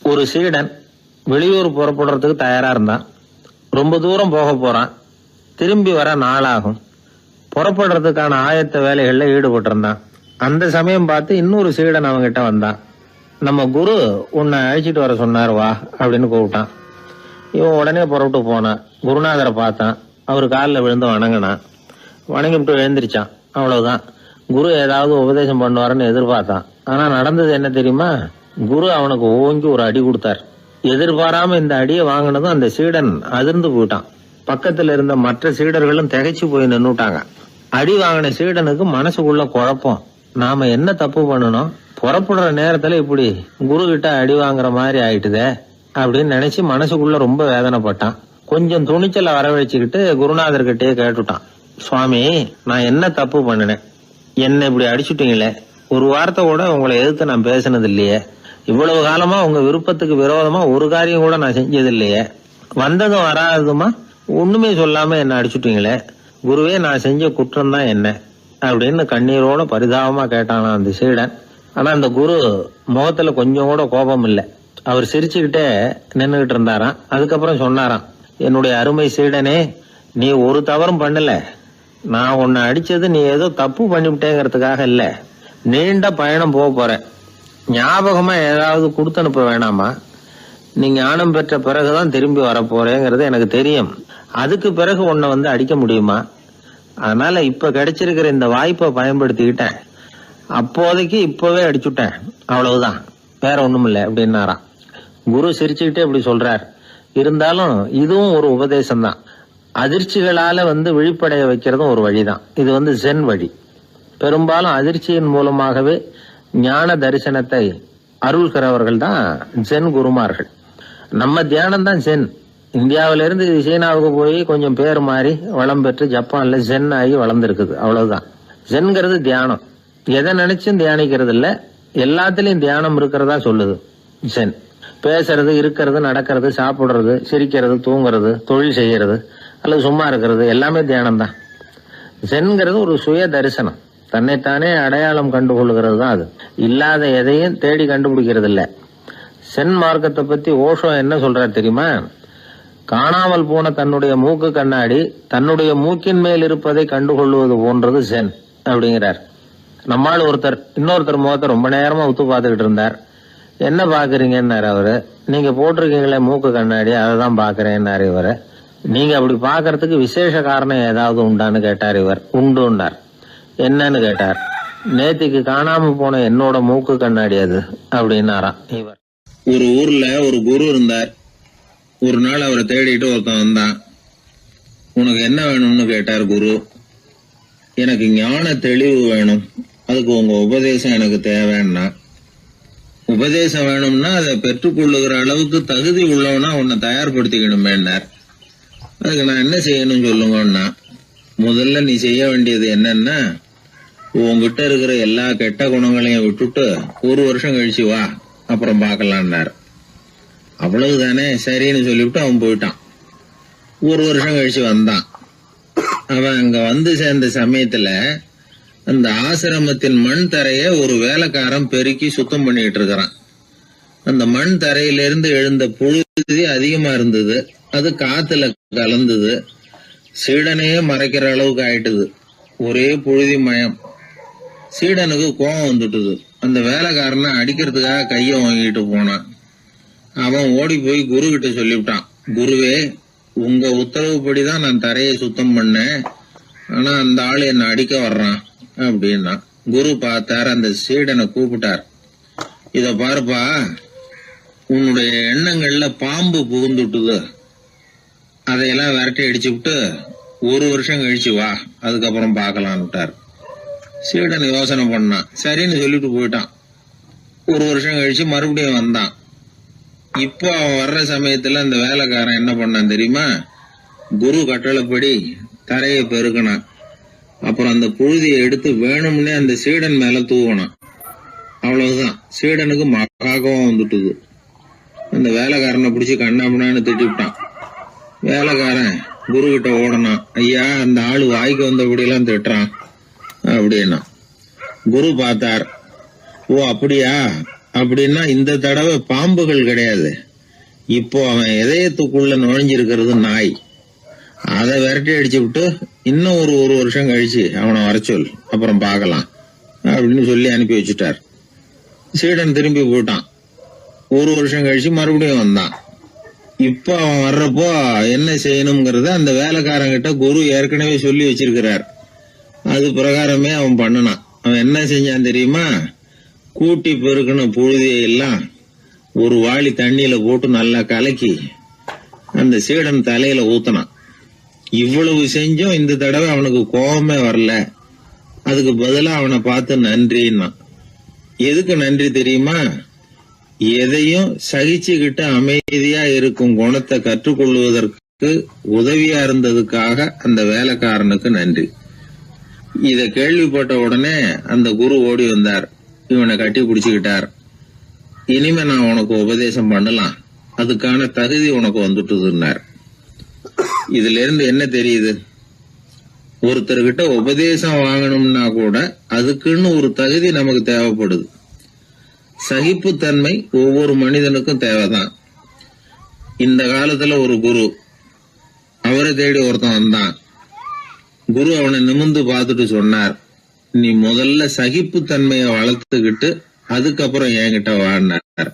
ஒரு சீடன் வெளியூர் புறப்படுறதுக்கு தயாரா இருந்தான். ரொம்ப தூரம் போக போறான். திரும்பி வர நாளாகும். புறப்படுறதுக்கான ஆயத்த வேலைகள்ல ஈடுபட்டு இருந்தான். அந்த சமயம் பார்த்து இன்னொரு சீடன் அவங்கிட்ட வந்தான். நம்ம குரு உன்னை அழைச்சிட்டு வர சொன்னார், வா அப்படின்னு கூப்பிட்டான். இவன் உடனே புறப்பட்டு போனான். குருநாதரை பார்த்தான். அவர் காலில் விழுந்து வணங்கினான். வணங்கிவிட்டு எழுந்திரிச்சான். அவ்வளவுதான். குரு ஏதாவது உபதேசம் பண்ணுவாருன்னு எதிர்பார்த்தான். ஆனா நடந்தது என்ன தெரியுமா? குரு அவனுக்கு ஓங்கி ஒரு அடி கொடுத்தார். எதிர்பாராம இந்த அடியை வாங்கினதும் அந்த சீடன் அதிர்ந்து போயிட்டான். பக்கத்துல இருந்த மற்ற சீடர்களும் திகைச்சு போய் நின்னுட்டாங்க. அடி வாங்கின சீடனுக்கு மனசுக்குள்ள குழப்பம். நாம என்ன தப்பு பண்ணணும்? புறப்படுற நேரத்துல இப்படி குரு கிட்ட அடி வாங்குற மாதிரி ஆயிட்டுதே அப்படின்னு நினைச்சு மனசுக்குள்ள ரொம்ப வேதனைப்பட்டான். கொஞ்சம் துணிச்சலை வரவழைச்சுக்கிட்டு குருநாதர்கிட்டயே கேட்டுட்டான். சுவாமி, நான் என்ன தப்பு பண்ணினேன்? என்ன இப்படி அடிச்சுட்டீங்களே? ஒரு வார்த்தை கூட உங்களை எதிர்த்து நான் பேசினது இல்லையே. இவ்வளவு காலமா உங்க விருப்பத்துக்கு விரோதமா ஒரு காரியம் கூட நான் செஞ்சது இல்லையே. வந்ததும் வராததுமா ஒண்ணுமே சொல்லாம என்ன அடிச்சுட்டீங்களே. குருவே, நான் செஞ்ச குற்றம் தான் என்ன அப்படின்னு கண்ணீரோட பரிதாபமா கேட்டானா அந்த சீடன். ஆனா அந்த குரு முகத்துல கொஞ்சம் கூட கோபம் இல்லை. அவர் சிரிச்சுக்கிட்டே நின்னுகிட்டு இருந்தாராம். அதுக்கப்புறம் சொன்னாராம், என்னுடைய அருமை சீடனே, நீ ஒரு தவறும் பண்ணல. நான் உன்னை அடிச்சது நீ ஏதோ தப்பு பண்ணிவிட்டேங்கிறதுக்காக இல்ல. நீண்ட பயணம் போக போற, ஞாபகமா ஏதாவது கொடுத்து அனுப்ப வேணாமா? நீ ஞானம் பெற்ற பிறகுதான் திரும்பி வர போறேங்கிறது எனக்கு தெரியும். அதுக்கு பிறகு உன்னை வந்து அடிக்க முடியுமா? அதனால இப்ப கிடைச்சிருக்கிற இந்த வாய்ப்பை பயன்படுத்திக்கிட்டேன். அப்போதைக்கு இப்பவே அடிச்சுட்டேன், அவ்வளவுதான், வேற ஒண்ணும் இல்லை அப்படின்னாராம். குரு சிரிச்சுக்கிட்டே இப்படி சொல்றார். இருந்தாலும் இதுவும் ஒரு உபதேசம் தான். அதிர்ச்சிகளால வந்து விழிப்படைய வைக்கிறதும் ஒரு வழிதான். இது ஜென் வழி. பெரும்பாலும் அதிர்ச்சியின் மூலமாகவே ஞான தரிசனத்தை அருள்கிறவர்கள் தான் ஜென் குருமார்கள். நம்ம தியானம் தான் ஜென். இந்தியாவிலிருந்து சீனாவுக்கு போய் கொஞ்சம் பேர் மாறி வளம் பெற்று ஜப்பான்ல ஜென் ஆகி வளர்ந்துருக்குது, அவ்வளவுதான். ஜென்கிறது தியானம். எதை நினைச்சும் தியானிக்கிறது இல்ல, எல்லாத்திலையும் தியானம் இருக்கிறதா சொல்லுது ஜென். பேசுறது, இருக்கிறது, நடக்கிறது, சாப்பிடுறது, சிரிக்கிறது, தூங்குறது, தொழில் செய்யறது அல்லது சும்மா இருக்கிறது எல்லாமே தியானம் தான். ஜென்கிறது ஒரு சுய தரிசனம். தன்னைத்தானே அடையாளம் கண்டுகொள்கிறது தான் அது. இல்லாத எதையும் தேடி கண்டுபிடிக்கிறது இல்ல. சென் மார்க்கத்தை பத்தி ஓஷோ என்ன சொல்றாரு தெரியுமா? காணாமல் போன தன்னுடைய மூக்கு கண்ணாடி தன்னுடைய மூக்கின் மேல் இருப்பதை கண்டுகொள்வது போன்றது சென் அப்படிங்கிறார். நம்மால் இன்னொருத்தர் முகத்தை ரொம்ப நேரமா உத்து பார்த்துக்கிட்டு இருந்தார். என்ன பாக்குறீங்கன்னாரு அவரு. நீங்க போட்டிருக்கீங்களே மூக்கு கண்ணாடி, அதை தான் பாக்குறேன்னாரு இவரு. நீங்க அப்படி பாக்குறதுக்கு விசேஷ காரணம் ஏதாவது உண்டான்னு கேட்டார் இவர். உண்டுன்னார். என்னன்னு கேட்டார். நேத்திக்கு காணாம போன என்னோட மூக்கு கண்ணாடி அது அப்படின்னாராம் இவர். ஒரு ஊர்ல ஒரு குரு இருந்தார். ஒரு நாள் அவரை தேடிட்டு ஒருத்தன் வந்தான். உனக்கு என்ன வேணும்னு கேட்டார் குரு. எனக்கு ஞான தெளிவு வேணும், அதுக்கு உங்க உபதேசம் எனக்கு தேவைன்னா. உபதேசம் வேணும்னா அதை பெற்றுக்கொள்ளுகிற அளவுக்கு தகுதி உள்ளவனா உன்னை தயார்படுத்திக்கணுமேன்னார். அதுக்கு நான் என்ன செய்யணும் சொல்லுங்கன்னா, முதல்ல நீ செய்ய வேண்டியது என்னன்னா, உங்ககிட்ட இருக்கிற எல்லா கெட்ட குணங்களையும் விட்டுட்டு 1 வருஷம் கழிச்சு வா, அப்புறம் பார்க்கலான்னார். அவ்வளவுதானே, சரின்னு சொல்லிவிட்டு அவன் போயிட்டான். 1 வருஷம் கழிச்சு வந்தான். அவன் அங்க வந்து சேர்ந்த சமயத்துல அந்த ஆசிரமத்தின் மண் தரைய ஒரு வேலைக்காரன் பெருக்கி சுத்தம் பண்ணிட்டு இருக்கிறான். அந்த மண் தரையிலிருந்து எழுந்த புழுதி அதிகமா இருந்தது. அது காத்துல கலந்தது. சீடனையே மறைக்கிற அளவுக்கு ஆயிட்டுது. ஒரே புழுதி மயம். சீடனுக்கு கோபம் வந்துட்டுது. அந்த வேலைக்காரனை அடிக்கிறதுக்காக கைய வாங்கிட்டு போனான். அவன் ஓடி போய் குரு கிட்ட சொல்லிவிட்டான். குருவே, உங்க உத்தரவுப்படிதான் நான் தரையை சுத்தம் பண்ணேன், ஆனா அந்த ஆளு என்ன அடிக்க வர்றான் அப்படின்னா. குரு பார்த்தார். அந்த சீடனை கூப்பிட்டார். இத பாருப்பா, உன்னுடைய எண்ணங்கள்ல பாம்பு புகுந்துட்டுது. அதையெல்லாம் விரட்டி அடிச்சு விட்டு 1 வருஷம் கழிச்சு வா, அதுக்கப்புறம் பார்க்கலான்னுட்டார். சீடன் யோசனை பண்ணான். சரின்னு சொல்லிட்டு போயிட்டான். 1 வருஷம் கழிச்சு மறுபடியும் வந்தான். இப்போ அவன் வர்ற சமயத்துல அந்த வேலைக்காரன் என்ன பண்ணான் தெரியுமா? குரு கட்டளைப்படி தரையை பெருக்கினான். அப்புறம் அந்த புழுதியை எடுத்து வேணும்னே அந்த சீடன் மேல தூவனான். அவ்வளவுதான். சீடனுக்கு மகாகம் வந்துட்டுது. அந்த வேலைக்காரனை பிடிச்சி கண்ணாமண்ணான்னு திட்டிவிட்டான். வேலைக்காரன் குரு கிட்ட ஓடனான். ஐயா, அந்த ஆளு வாய்க்கு வந்தபடியெல்லாம் திட்டுறான் அப்படின்னா. குரு பார்த்தார். ஓ அப்படியா, அப்படின்னா இந்த தடவை பாம்புகள் கிடையாது, இப்போ அவன் இதயத்துக்குள்ள நுழைஞ்சிருக்கிறது நாய். அதை விரட்டி அடிச்சு விட்டு இன்னும் ஒரு வருஷம் கழிச்சு அவனை வர சொல், அப்புறம் பார்க்கலாம் அப்படின்னு சொல்லி அனுப்பி வச்சுட்டார். சீடன் திரும்பி போயிட்டான். ஒரு வருஷம் கழிச்சு மறுபடியும் வந்தான். இப்ப அவன் வர்றப்போ என்ன செய்யணுங்கிறத அந்த வேலைக்காரங்கிட்ட குரு ஏற்கனவே சொல்லி வச்சிருக்கிறார். அது பிரகாரமே அவன் பண்ணனான். அவன் என்ன செஞ்சான் தெரியுமா? கூட்டி பெருக்கின புழுதியெல்லாம் ஒரு வாளி தண்ணியில போட்டு நல்லா கலக்கி அந்த சீடன் தலையில ஊத்தினான். இவ்வளவு செஞ்சும் இந்த தடவை அவனுக்கு கோபமே வரல. அதுக்கு பதிலா அவனை பார்த்து நன்றின்னா. எதுக்கு நன்றி தெரியுமா? எதையும் சகிச்சுக்கிட்டு அமைதியா இருக்கும் குணத்தை கற்றுக்கொள்வதற்கு உதவியா இருந்ததுக்காக அந்த வேலைக்காரனுக்கு நன்றி. இத கேள்விப்பட்ட உடனே அந்த குரு ஓடி வந்தார். இவனை கட்டி பிடிச்சுக்கிட்டார். இனிமே நான் உனக்கு உபதேசம் பண்ணலாம், அதுக்கான தகுதி உனக்கு வந்துட்டுதுன்னார். இதுல இருந்து என்ன தெரியுது? ஒருத்தர்கிட்ட உபதேசம் வாங்கணும்னா கூட அதுக்குன்னு ஒரு தகுதி நமக்கு தேவைப்படுது. சகிப்புத்தன்மை ஒவ்வொரு மனிதனுக்கும் தேவைதான். இந்த காலத்துல ஒரு குரு, அவரை தேடி ஒருத்தன் வந்தான். குரு அவனை நிமிர்ந்து பார்த்துட்டு சொன்னார், நீ முதல்ல சகிப்புத்தன்மைய வளர்த்துக்கிட்டு அதுக்கப்புறம் என்கிட்ட வாழ்னார்.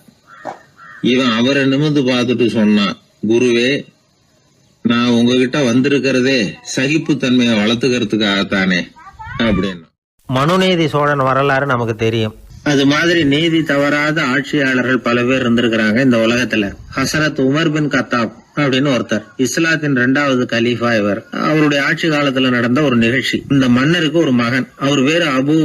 இவன் அவரை நிமிர்ந்து பார்த்துட்டு சொன்னான், குருவே, நான் உங்ககிட்ட வந்திருக்கிறதே சகிப்புத்தன்மைய வளர்த்துக்கிறதுக்காகத்தானே அப்படின்னு. மனுநீதி சோழன் வரலாறு நமக்கு தெரியும். அது மாதிரி நீதி தவறாத ஆட்சியாளர்கள் பல பேர் இருந்திருக்கிறாங்க இந்த உலகத்துல. ஹசரத் உமர் பின் கத்தாப் அப்படின்னு ஒருத்தர், இஸ்லாத்தின் 2வது கலீஃபா இவர். அவருடைய ஆட்சி காலத்துல நடந்த ஒரு நிகழ்ச்சி. இந்த மன்னருக்கு ஒரு மகன், அவர் பேரு அபு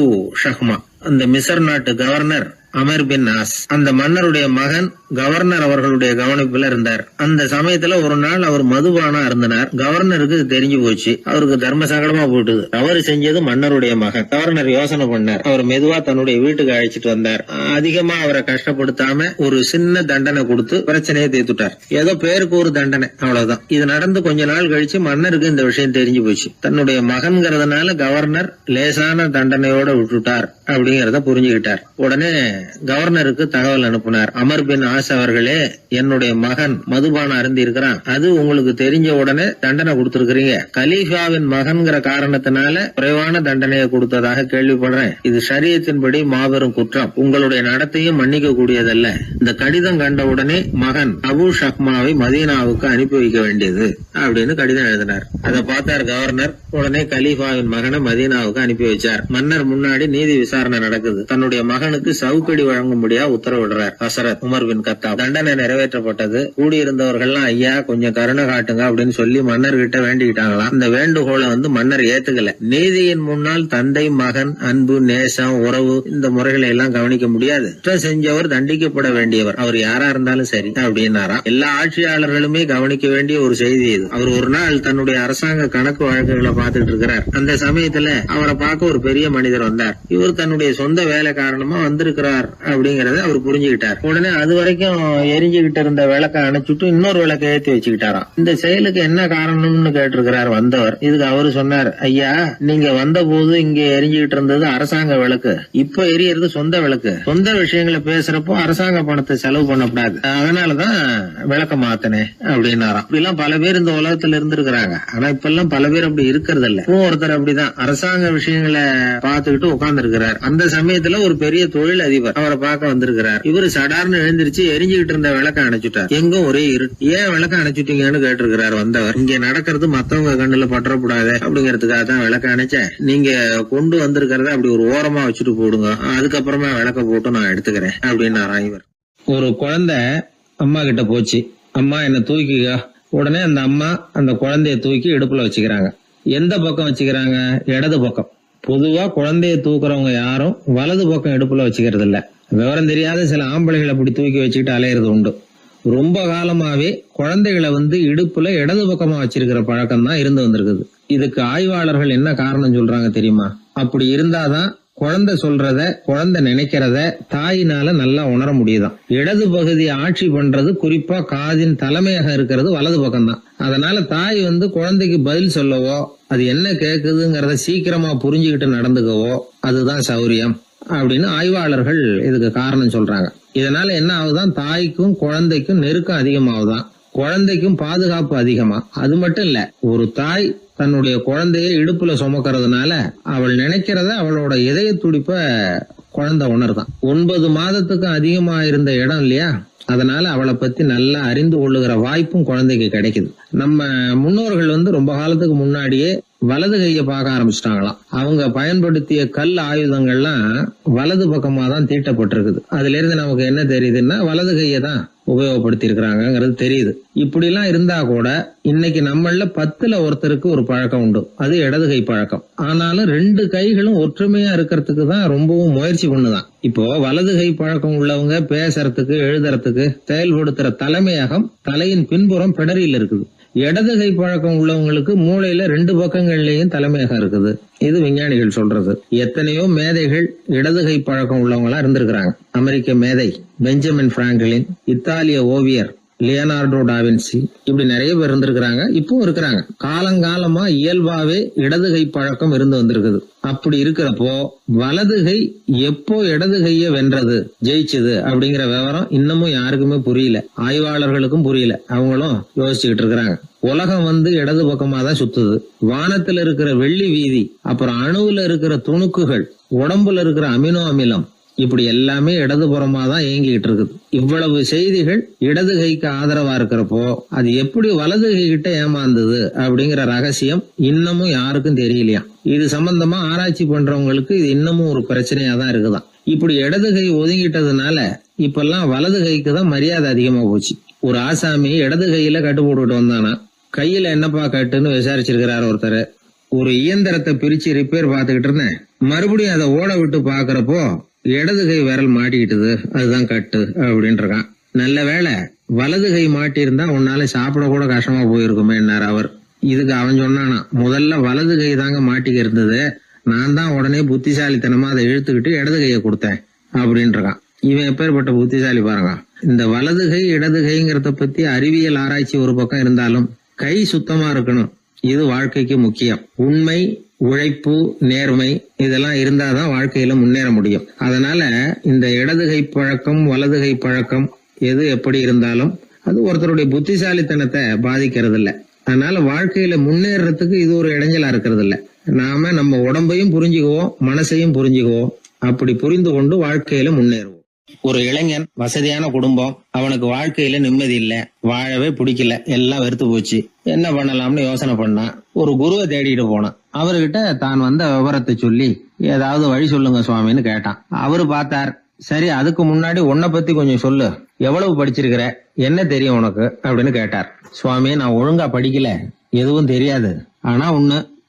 ஷஹ்மா. அந்த மிசர் நாட்டு கவர்னர் அமர் பின் நாஸ், அந்த மன்னருடைய மகன் கவர்னர் அவர்களுடைய கவனிப்புல இருந்தார். அந்த சமயத்துல ஒரு நாள் அவர் மதுபானா இருந்தனார். கவர்னருக்கு தெரிஞ்சு போச்சு. அவருக்கு தர்ம சங்கடமா போயிட்டுது. தவறு செஞ்சது மன்னருடைய மகன். கவர்னர் யோசனை பண்ணார். அவர் மெதுவா தன்னுடைய வீட்டுக்கு அழைச்சிட்டு வந்தார். அதிகமா அவரை கஷ்டப்படுத்தாம ஒரு சின்ன தண்டனை கொடுத்து பிரச்சனையை தீர்த்துட்டார். ஏதோ பேருக்கு ஒரு தண்டனை, அவ்வளவுதான். இது நடந்து கொஞ்ச நாள் கழிச்சு மன்னருக்கு இந்த விஷயம் தெரிஞ்சு போச்சு. தன்னுடைய மகன்கிறதுனால கவர்னர் லேசான தண்டனையோட விட்டுட்டார் அப்படிங்கறத புரிஞ்சுக்கிட்டார். உடனே கவர்னருக்கு தகவல் அனுப்பினார். அமர் பின் ஆஸ் அவர்களே, என்னுடைய மகன் மதுபானம் அருந்தி இருக்கிறான், அது உங்களுக்கு தெரிஞ்ச உடனே தண்டனை கொடுத்திருக்கிறீங்க. கலீஃபாவின் மகன்கிற காரணத்தினால குறைவான தண்டனையை கொடுத்ததாக கேள்விப்படுறேன். இது ஷரியத்தின்படி மாபெரும் குற்றம். உங்களுடைய நடத்தையும் மன்னிக்க கூடியதல்ல. இந்த கடிதம் கண்ட உடனே மகன் அபு ஷஹ்மாவை மதீனாவுக்கு அனுப்பி வைக்க வேண்டியது அப்படின்னு கடிதம் எழுதினார். அதை பார்த்தார் கவர்னர். உடனே கலீஃபாவின் மகனை மதீனாவுக்கு அனுப்பி வச்சார். மன்னர் முன்னாடி நீதி விசாரணை நடக்குது. தன்னுடைய மகனுக்கு சவுக்கடி வழங்கும்படியா உத்தரவிடுறார் ஹசரத் உமர் பின் கத்தாப். தண்டனை நிறைவேற்றப்பட்டது. கூடியிருந்தவர்கள் ஐயா கொஞ்சம் கருணை காட்டுங்க அப்படின்னு சொல்லி மன்னர்கிட்ட வேண்டிக்கிட்டாங்களாம். இந்த வேண்டுகோளை மன்னர் ஏத்துக்கல. நீதியின் முன்னால் தந்தை மகன் அன்பு நேசம் உறவு இந்த முறைகளை எல்லாம் கவனிக்க முடியாது. குற்றம் செஞ்சவர் தண்டிக்கப்பட வேண்டியவர், அவர் யாரா இருந்தாலும் சரி அப்படின்னாராம். எல்லா ஆட்சியாளர்களுமே கவனிக்க வேண்டிய ஒரு செய்தி இது. அவர் ஒரு நாள் தன்னுடைய அரசாங்க கணக்கு வழக்குகளை பார்த்துட்டு இருக்கிறார். அந்த சமயத்துல அவரை பார்க்க ஒரு பெரிய மனிதர் வந்தார். இவர் தன்னுடைய சொந்த வேலை காரணமா வந்திருக்கிறார் அப்படிங்கறத அவர் புரிஞ்சுக்கிட்டார். உடனே அது வரைக்கும் எரிஞ்சுகிட்டு இருந்த விளக்க அணைச்சுட்டு இன்னொரு விளக்க ஏற்றி வச்சுக்கிட்டாராம். இந்த செயலுக்கு என்ன காரணம்னு கேட்டிருக்கிறார் வந்தவர். இதுக்கு அவரு சொன்னார், ஐயா, நீங்க வந்த போது இங்க எரிஞ்சுகிட்டு இருந்தது அரசாங்க விளக்கு, இப்ப எரியறது சொந்த விளக்கு. சொந்த விஷயங்களை பேசுறப்போ அரசாங்க பணத்தை செலவு பண்ணக்கூடாது, அதனாலதான் விளக்க மாத்தனே அப்படின்னாராம். இப்படிலாம் பல பேர் இந்த உலகத்துல இருந்திருக்கிறாங்க. ஆனா இப்ப எல்லாம் பல பேர் அப்படி இருக்கிறது இல்ல. ஒருத்தர் அப்படிதான் அரசாங்க விஷயங்களை பார்த்துக்கிட்டு உட்கார்ந்து இருக்கிறார். அந்த சமயத்துல ஒரு பெரிய தொழில் அதிபர் அவரை பார்க்க வந்திருக்கிறார். இவரு சடார்னு எழுந்திருச்சு எரிஞ்சுகிட்டு இருந்த விளக்க அணைச்சுட்டார். எங்கும் ஒரே இருட்டு. ஏன் விளக்க அணைச்சுட்டீங்கன்னு கேட்டிருக்கிறார் வந்தவர். இங்க நடக்கிறது மத்தவங்க கண்ணுல பற்றக்கூடாது அப்படிங்கறதுக்காக தான் விளக்க அணைச்சேன். நீங்க கொண்டு வந்திருக்கிறத அப்படி ஒரு ஓரமா வச்சுட்டு போடுங்க, அதுக்கப்புறமா விளக்க போட்டு நான் எடுத்துக்கிறேன் அப்படின்னாராம் இவர். ஒரு குழந்தை அம்மா கிட்ட போச்சு, அம்மா என்ன தூக்கிக்க. உடனே அந்த அம்மா அந்த குழந்தைய தூக்கி இடுப்புல வச்சுக்கிறாங்க. எந்த பக்கம் வச்சுக்கிறாங்க? இடது பக்கம். பொதுவா குழந்தைய தூக்குறவங்க யாரும் வலது பக்கம் இடுப்புல வச்சுக்கிறது இல்ல. விவரம் தெரியாத சில ஆம்பளைகளை அப்படி தூக்கி வச்சுக்கிட்டு அலையிறது உண்டு. ரொம்ப காலமாவே குழந்தைகளை இடுப்புல இடது பக்கமா வச்சிருக்கிற பழக்கம் தான் இருந்து வந்திருக்குது. இதுக்கு ஆய்வாளர்கள் என்ன காரணம் சொல்றாங்க தெரியுமா? அப்படி இருந்தாதான் குழந்தை சொல்றத குழந்தை நினைக்கிறத தாயினால நல்லா உணர முடியுதாம். இடது பகுதி ஆட்சி பண்றது குறிப்பா காதின் தலைமையாக இருக்கிறது வலது பக்கம் தான். அதனால தாய் குழந்தைக்கு பதில் சொல்லவோ அது என்ன கேக்குதுங்கிறத சீக்கிரமா புரிஞ்சுக்கிட்டு நடந்துக்கவோ அதுதான் சௌரியம். அப்படின்னு ஆய்வாளர்கள் இதுக்கு காரணம் சொல்றாங்க. இதனால என்ன ஆகுதான், தாய்க்கும் குழந்தைக்கும் நெருக்கம் அதிகமாகுதான், குழந்தைக்கும் பாதுகாப்பு அதிகமா. அது மட்டும் இல்ல, ஒரு தாய் தன்னுடைய குழந்தைய இடுப்புல சுமக்கிறதுனால அவள் நினைக்கிறத அவளோட இதய துடிப்ப குழந்தை உணர்தான். 9 மாதத்துக்கு அதிகமா இருந்த இடம் இல்லையா, அதனால அவளை பத்தி நல்லா அறிந்து கொள்ளுகிற வாய்ப்பும் குழந்தைக்கு கிடைக்குது. நம்ம முன்னோர்கள் ரொம்ப காலத்துக்கு முன்னாடியே வலது கையை பார்க்க ஆரம்பிச்சிட்டாங்களாம். அவங்க பயன்படுத்திய கல் ஆயுதங்கள்லாம் வலது பக்கமா தான் தீட்டப்பட்டிருக்குது. அதுல இருந்து நமக்கு என்ன தெரியுதுன்னா, வலது கையை தான் உபயோகப்படுத்தி இருக்கிறாங்கிறது தெரியுது. இப்படி எல்லாம் இருந்தா கூட இன்னைக்கு நம்மள 10ல் ஒருத்தருக்கு ஒரு பழக்கம் உண்டு, அது இடது கை பழக்கம். ஆனாலும் 2 கைகளும் ஒற்றுமையா இருக்கிறதுக்கு தான் ரொம்பவும் முயற்சி பண்ணுதான். இப்போ வலது கை பழக்கம் உள்ளவங்க பேசுறதுக்கு எழுதுறதுக்கு செயல்படுத்துற தலைமையகம் தலையின் பின்புறம் பிடரியில் இருக்குது. இடது கை பழக்கம் உள்ளவங்களுக்கு மூளையில 2 பக்கங்கள்லயும் தலைமையகம் இருக்குது. இது விஞ்ஞானிகள் சொல்றது. எத்தனையோ மேதைகள் இடது கை பழக்கம் உள்ளவங்களா இருந்திருக்கிறாங்க. அமெரிக்க மேதை பெஞ்சமின் பிராங்க்லின், இத்தாலிய ஓவியர் லியோனார்டோ டாவின்சி, இப்படி நிறைய பேர் இருந்திருக்கிறாங்க, இப்பவும் இருக்கிறாங்க. காலங்காலமா இயல்பாவே இடது கை பழக்கம் இருந்து வந்திருக்குது. அப்படி இருக்கிறப்போ வலது கை எப்போ இடது கைய வென்றது, ஜெயிச்சது அப்படிங்கிற விவரம் இன்னமும் யாருக்குமே புரியல, ஆய்வாளர்களுக்கும் புரியல. அவங்களும் யோசிச்சுக்கிட்டு இருக்கிறாங்க. உலகம் இடது பக்கமா தான் சுத்துது. வானத்துல இருக்கிற வெள்ளி வீதி, அப்புறம் அணுவுல இருக்கிற துணுக்குகள், உடம்புல இருக்கிற அமினோ அமிலம், இப்படி எல்லாமே இடதுபுறமா தான் இயங்கிட்டு இருக்குது. இவ்வளவு செய்திகள் இடது கைக்கு ஆதரவா இருக்கிறப்போ அது எப்படி வலது கை கிட்ட ஏமாந்தது அப்படிங்கிற ரகசியம் இன்னமும் யாருக்கும் தெரியலையா. இது சம்பந்தமா ஆராய்ச்சி பண்றவங்களுக்கு இது இன்னமும் ஒரு பிரச்சனையா தான் இருக்குதான். இப்படி இடது கை ஒதுங்கிட்டதுனால இப்பெல்லாம் வலது கைக்கு தான் மரியாதை அதிகமா போச்சு. ஒரு ஆசாமி இடது கையில கட்டு போட்டுட்டு வந்தானா, கையில என்னப்பா கட்டுன்னு விசாரிச்சிருக்கிறாரு ஒருத்தர். ஒரு இயந்திரத்தை பிரிச்சு ரிப்பேர் பார்த்துக்கிட்டு இருந்தேன், மறுபடியும் அதை ஓட விட்டு பாக்குறப்போ இடது கை விரல் மாட்டிக்கிட்டது, அதுதான் கட்டு அப்படின்னு இருக்கான். நல்ல வேளை வலது கை மாட்டியிருந்தா உன்னால சாப்பிட கூட கஷ்டமா போயிருக்குமே என்னார் அவர். இதுக்கு அவன் சொன்னானா, முதல்ல வலது கை தாங்க மாட்டிக்க இருந்தது, நான் தான் உடனே புத்திசாலித்தனமா அதை இழுத்துக்கிட்டு இடது கையை கொடுத்தேன் அப்படின்னு இருக்கான். இவன் எப்பேற்பட்ட புத்திசாலி பாருங்க. இந்த வலது கை இடது கைங்கிறத பத்தி அறிவியல் ஆராய்ச்சி ஒரு பக்கம் இருந்தாலும் கை சுத்தமா இருக்கணும், இது வாழ்க்கைக்கு முக்கியம். உண்மை, உழைப்பு, நேர்மை இதெல்லாம் இருந்தாதான் வாழ்க்கையில முன்னேற முடியும். அதனால இந்த இடது கை பழக்கம் வலது கை பழக்கம் எது எப்படி இருந்தாலும் அது ஒருத்தருடைய புத்திசாலித்தனத்தை பாதிக்கிறது இல்ல. அதனால வாழ்க்கையில முன்னேறதுக்கு இது ஒரு இடைஞ்சலா இருக்கிறது இல்ல. நாம நம்ம உடம்பையும் புரிஞ்சுக்குவோம், மனசையும் புரிஞ்சுக்குவோம். அப்படி புரிந்து கொண்டு வாழ்க்கையில முன்னேறுவோம். ஒரு இளைஞன், வசதியான குடும்பம், அவனுக்கு வாழ்க்கையில நிம்மதி இல்ல, வாழவே பிடிக்கல, எல்லாம் வெறுத்து போச்சு. என்ன பண்ணலாம்னு யோசனை பண்ணான். ஒரு குருவை தேடிட்டு போனான். அவர்கிட்ட தான் வந்த விவரத்தை சொல்லி ஏதாவது வழி சொல்லுங்க சுவாமின்னு கேட்டான். அவரு பார்த்தார், சரி அதுக்கு முன்னாடி உன்னை பத்தி கொஞ்சம் சொல்லு, எவ்வளவு படிச்சிருக்கிற, என்ன தெரியும் உனக்கு அப்படின்னு கேட்டார். சுவாமி, நான் ஒழுங்கா படிக்கல, எதுவும் தெரியாது, ஆனா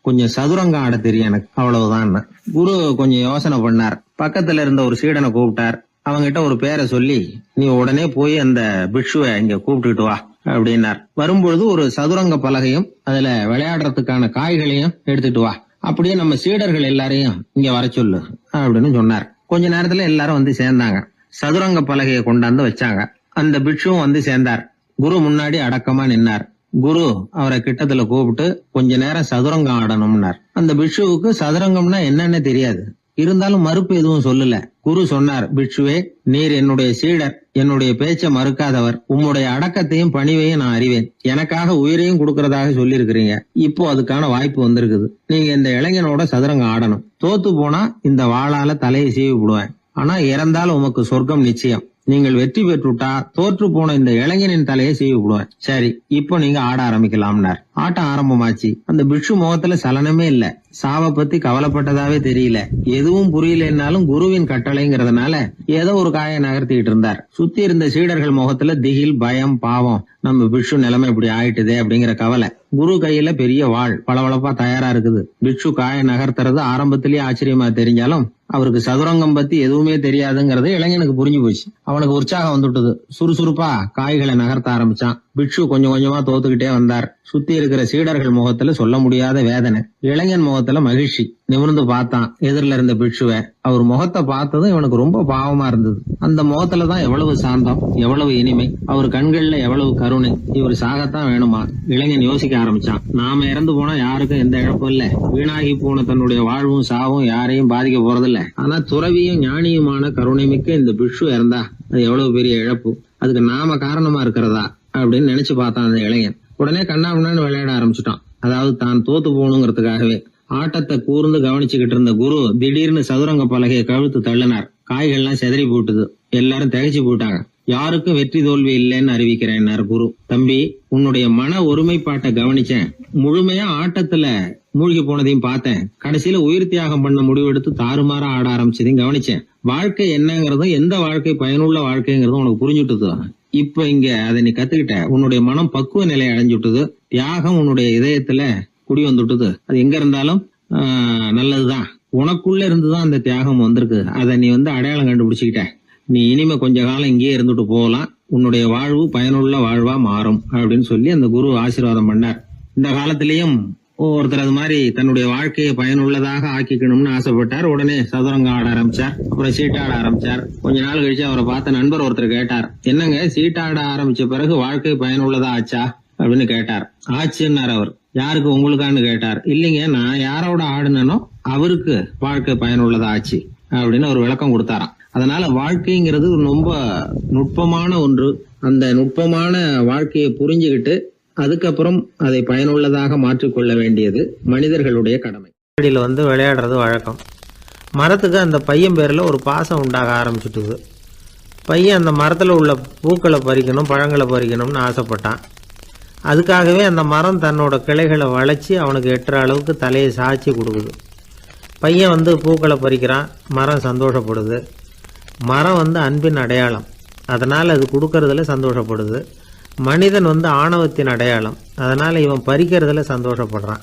கொஞ்சம் சதுரங்கம் ஆட தெரியும் எனக்கு, அவ்வளவுதான். குரு கொஞ்சம் யோசனை பண்ணார். பக்கத்துல இருந்த ஒரு சீடனை கூப்பிட்டார். அவங்கிட்ட ஒரு பேரை சொல்லி, நீ உடனே போய் அந்த பிக்ஷுவை இங்க கூப்பிட்டுட்டு வா அப்படின்னார். வரும்பொழுது ஒரு சதுரங்க பலகையும் அதுல விளையாடுறதுக்கான காய்களையும் எடுத்துட்டு வா, அப்படியே நம்ம சீடர்கள் எல்லாரையும் இங்க வர சொல்லு அப்படின்னு சொன்னார். கொஞ்ச நேரத்துல எல்லாரும் வந்து சேர்ந்தாங்க. சதுரங்க பலகையை கொண்டாந்து வச்சாங்க. அந்த பிக்ஷுவும் சேர்ந்தார். குரு முன்னாடி அடக்கமா நின்னார். குரு அவரை கிட்டத்துல கூப்பிட்டு கொஞ்ச நேரம் சதுரங்கம் ஆடணும்னார். அந்த பிக்ஷுவுக்கு சதுரங்கம்னா என்னன்னு தெரியாது, இருந்தாலும் மறுப்பு எதுவும் சொல்லல. குரு சொன்னார், பிக்ஷுவே, நீர் என்னுடைய சீடர், என்னுடைய பேச்சை மறுக்காதவர், உம்முடைய அடக்கத்தையும் பணிவையும் நான் அறிவேன், எனக்காக உயிரையும் கொடுக்கறதாக சொல்லி இருக்கிறீங்க. இப்போ அதுக்கான வாய்ப்பு வந்திருக்குது. நீங்க இந்த இளைஞனோட சதுரங்கம் ஆடணும். தோத்து போனா இந்த வாளால தலையை சீவி விடுவேன், ஆனா இறந்தாலும் உமக்கு சொர்க்கம் நிச்சயம். நீங்கள் வெற்றி பெற்றுட்டா தோற்று போன இந்த இளைஞனின் தலையை சீவி விடுவேன். சரி, இப்போ நீங்க ஆட ஆரம்பிக்கலாம்னார். ஆட்டம் ஆரம்பமாச்சு. அந்த பிக்ஷு முகத்துல சலனமே இல்ல, சாவை பத்தி கவலைப்பட்டதாவே தெரியல. எதுவும் புரியலன்னாலும் குருவின் கட்டளைங்கிறதுனால ஏதோ ஒரு காயை நகர்த்திக்கிட்டு இருந்தார். சுத்தி இருந்த சீடர்கள் முகத்துல திகில், பயம், பாவம், நம்ம பிக்ஷு நிலைமை இப்படி ஆயிட்டுதே அப்படிங்கிற கவலை. குரு கையில பெரிய வாள் பளபளப்பா தயாரா இருக்குது. பிக்ஷு காயை நகர்த்துறது ஆரம்பத்திலேயே ஆச்சரியமா தெரிஞ்சாலும் அவருக்கு சதுரங்கம் பத்தி எதுவுமே தெரியாதுங்கிறது இளைஞனுக்கு புரிஞ்சு போச்சு. அவனுக்கு உற்சாகம் வந்துட்டது. சுறுசுறுப்பா காய்களை நகர்த்த ஆரம்பிச்சான். பிக்ஷு கொஞ்சம் கொஞ்சமா தோத்துக்கிட்டே வந்தார். சுத்தி இருக்கிற சீடர்கள் முகத்துல சொல்ல முடியாத வேதனை, இளைஞன் முகத்துல மகிழ்ச்சி. நிமிர்ந்து பார்த்தான் எதிரில இருந்த பிக்ஷுவை. அவர் முகத்தை பார்த்ததும் இவனுக்கு ரொம்ப பாவமா இருந்தது. அந்த முகத்துலதான் எவ்வளவு சாந்தம், எவ்வளவு இனிமை, அவர் கண்கள்ல எவ்வளவு கருணை. இவர் சாகத்தான் வேணுமா? இளைஞன் யோசிக்க ஆரம்பிச்சான். நாம இறந்து போனா யாருக்கும் எந்த இழப்பும் இல்ல, வீணாகி போன தன்னுடைய வாழ்வும் சாவும் யாரையும் பாதிக்க போறதில்ல. ஆனா துறவியும் ஞானியுமான கருணை மிக்க இந்த பிக்ஷு இறந்தா அது எவ்வளவு பெரிய இழப்பு, அதுக்கு நாம காரணமா இருக்கிறதா அப்படின்னு நினைச்சு பார்த்தான் அந்த இளைஞன். உடனே கண்ணாமண்ணான்னு விளையாட ஆரம்பிச்சுட்டான். அதாவது தான் தோத்து போகணுங்கிறதுக்காகவே. ஆட்டத்தை கூர்ந்து கவனிச்சுக்கிட்டு இருந்த குரு திடீர்னு சதுரங்க பலகையை கழுத்து தள்ளினார். காய்கள்லாம் செதறி போட்டுது. எல்லாரும் திகைச்சு போயிட்டாங்க. யாருக்கும் வெற்றி தோல்வி இல்லைன்னு அறிவிக்கிறேன்னார் குரு. தம்பி, உன்னுடைய மன ஒருமைப்பாட்டை கவனிச்சேன். முழுமையா ஆட்டத்துல மூழ்கி போனதையும் பார்த்தேன். கடைசியில உயிர் தியாகம் பண்ண முடிவெடுத்து தாறுமாறா ஆட ஆரம்பிச்சதையும் கவனிச்சேன். வாழ்க்கை என்னங்கிறதும் எந்த வாழ்க்கை பயனுள்ள வாழ்க்கைங்கிறதும் உனக்கு புரிஞ்சுட்டுது. இப்ப இங்க அதை நீ கத்துக்கிட்ட. உன்னுடைய மனம் பக்குவ நிலை அடைஞ்சுட்டுது. தியாகம் உன்னுடைய இதயத்துல குடி வந்துட்டுது. அது எங்க இருந்தாலும் நல்லதுதான். உனக்குள்ள இருந்துதான் அந்த தியாகம் வந்திருக்கு. அதை நீ அடையாளம் கண்டுபிடிச்சுக்கிட்ட. நீ இனிமே கொஞ்ச காலம் இங்கேயே இருந்துட்டு போகலாம். உன்னுடைய வாழ்வு பயனுள்ள வாழ்வா மாறும் அப்படின்னு சொல்லி அந்த குரு ஆசீர்வாதம் பண்ணார். இந்த காலத்திலயும் ஒருத்தர் அது மாதிரி தன்னுடைய வாழ்க்கையை பயனுள்ளதாக ஆக்கிக்கணும்னு ஆசைப்பட்டார். உடனே சதுரங்கம் ஆட ஆரம்பிச்சார். அப்புறம் சீட்டாட ஆரம்பிச்சார். கொஞ்ச நாள் கழிச்சு அவரை பார்த்த நண்பர் ஒருத்தர் கேட்டார், என்னங்க சீட்டாட ஆரம்பிச்ச பிறகு வாழ்க்கை பயனுள்ளதா ஆச்சா அப்படின்னு கேட்டார். ஆச்சுன்னார் அவர். யாருக்கு, உங்களுக்கான்னு கேட்டார். இல்லைங்க, நான் யாரோட ஆடுனோ அவருக்கு வாழ்க்கை பயனுள்ளதா ஆச்சு அப்படின்னு ஒரு விளக்கம் கொடுத்தாராம். அதனால வாழ்க்கைங்கிறது ரொம்ப நுட்பமான ஒன்று. அந்த நுட்பமான வாழ்க்கையை புரிஞ்சுக்கிட்டு அதுக்கப்புறம் அதை பயனுள்ளதாக மாற்றிக்கொள்ள வேண்டியது மனிதர்களுடைய கடமை. விளையாடுறது வழக்கம். மரத்துக்கு அந்த பையன் பேரில் ஒரு பாசம் உண்டாக ஆரம்பிச்சுட்டுது. பையன் அந்த மரத்தில் உள்ள பூக்களை பறிக்கணும், பழங்களை பறிக்கணும்னு ஆசைப்பட்டான். அதுக்காகவே அந்த மரம் தன்னோட கிளைகளை வளைச்சி அவனுக்கு எட்டுற அளவுக்கு தலையை சாய்ச்சி கொடுக்குது. பையன் பூக்களை பறிக்கிறான். மரம் சந்தோஷப்படுது. மரம் அன்பின் அடையாளம். அதனால் அது கொடுக்கறதுல சந்தோஷப்படுது. மனிதன் ஆணவத்தின் அடையாளம். அதனால் இவன் பறிக்கிறதுல சந்தோஷப்படுறான்.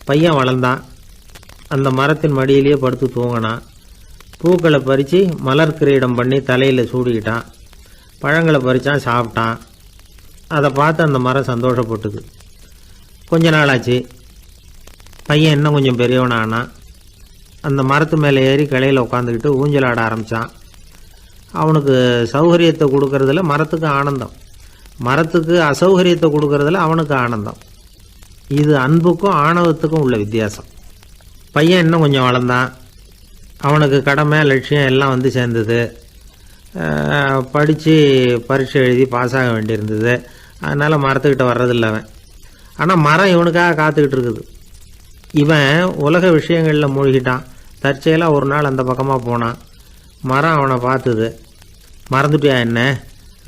பையன் வளர்ந்தான். அந்த மரத்தின் மடியிலேயே படுத்து தூங்கினான். பூக்களை பறித்து மலர் கிரீடம் பண்ணி தலையில் சூடிக்கிட்டான். பழங்களை பறித்தான், சாப்பிட்டான். அதை பார்த்து அந்த மரம் சந்தோஷப்பட்டுது. கொஞ்ச நாளாச்சு. பையன் இன்னும் கொஞ்சம் பெரியவனானான். அந்த மரத்து மேலே ஏறி கிளையில் உட்காந்துக்கிட்டு ஊஞ்சல் ஆட ஆரம்பித்தான். அவனுக்கு சௌகரியத்தை கொடுக்கறதுல மரத்துக்கு ஆனந்தம், மரத்துக்கு அசௌகரியத்தை கொடுக்கறதுல அவனுக்கு ஆனந்தம். இது அன்புக்கும் ஆணவத்துக்கும் உள்ள வித்தியாசம். பையன் இன்னும் கொஞ்சம் வளர்ந்தான். அவனுக்கு கடமை, லட்சியம் எல்லாம் சேர்ந்தது. படித்து பரீட்சை எழுதி பாஸ் ஆக வேண்டியிருந்தது. அதனால் மரத்துக்கிட்ட வர்றதில்லை அவன். ஆனால் மரம் இவனுக்காக காத்துக்கிட்டு இருக்குது. இவன் உலக விஷயங்களில் மூழ்கிட்டான். தற்செயலாக ஒரு நாள் அந்த பக்கமாக போனான். மரம் அவனை பார்த்துது. மறந்துட்டியா என்ன,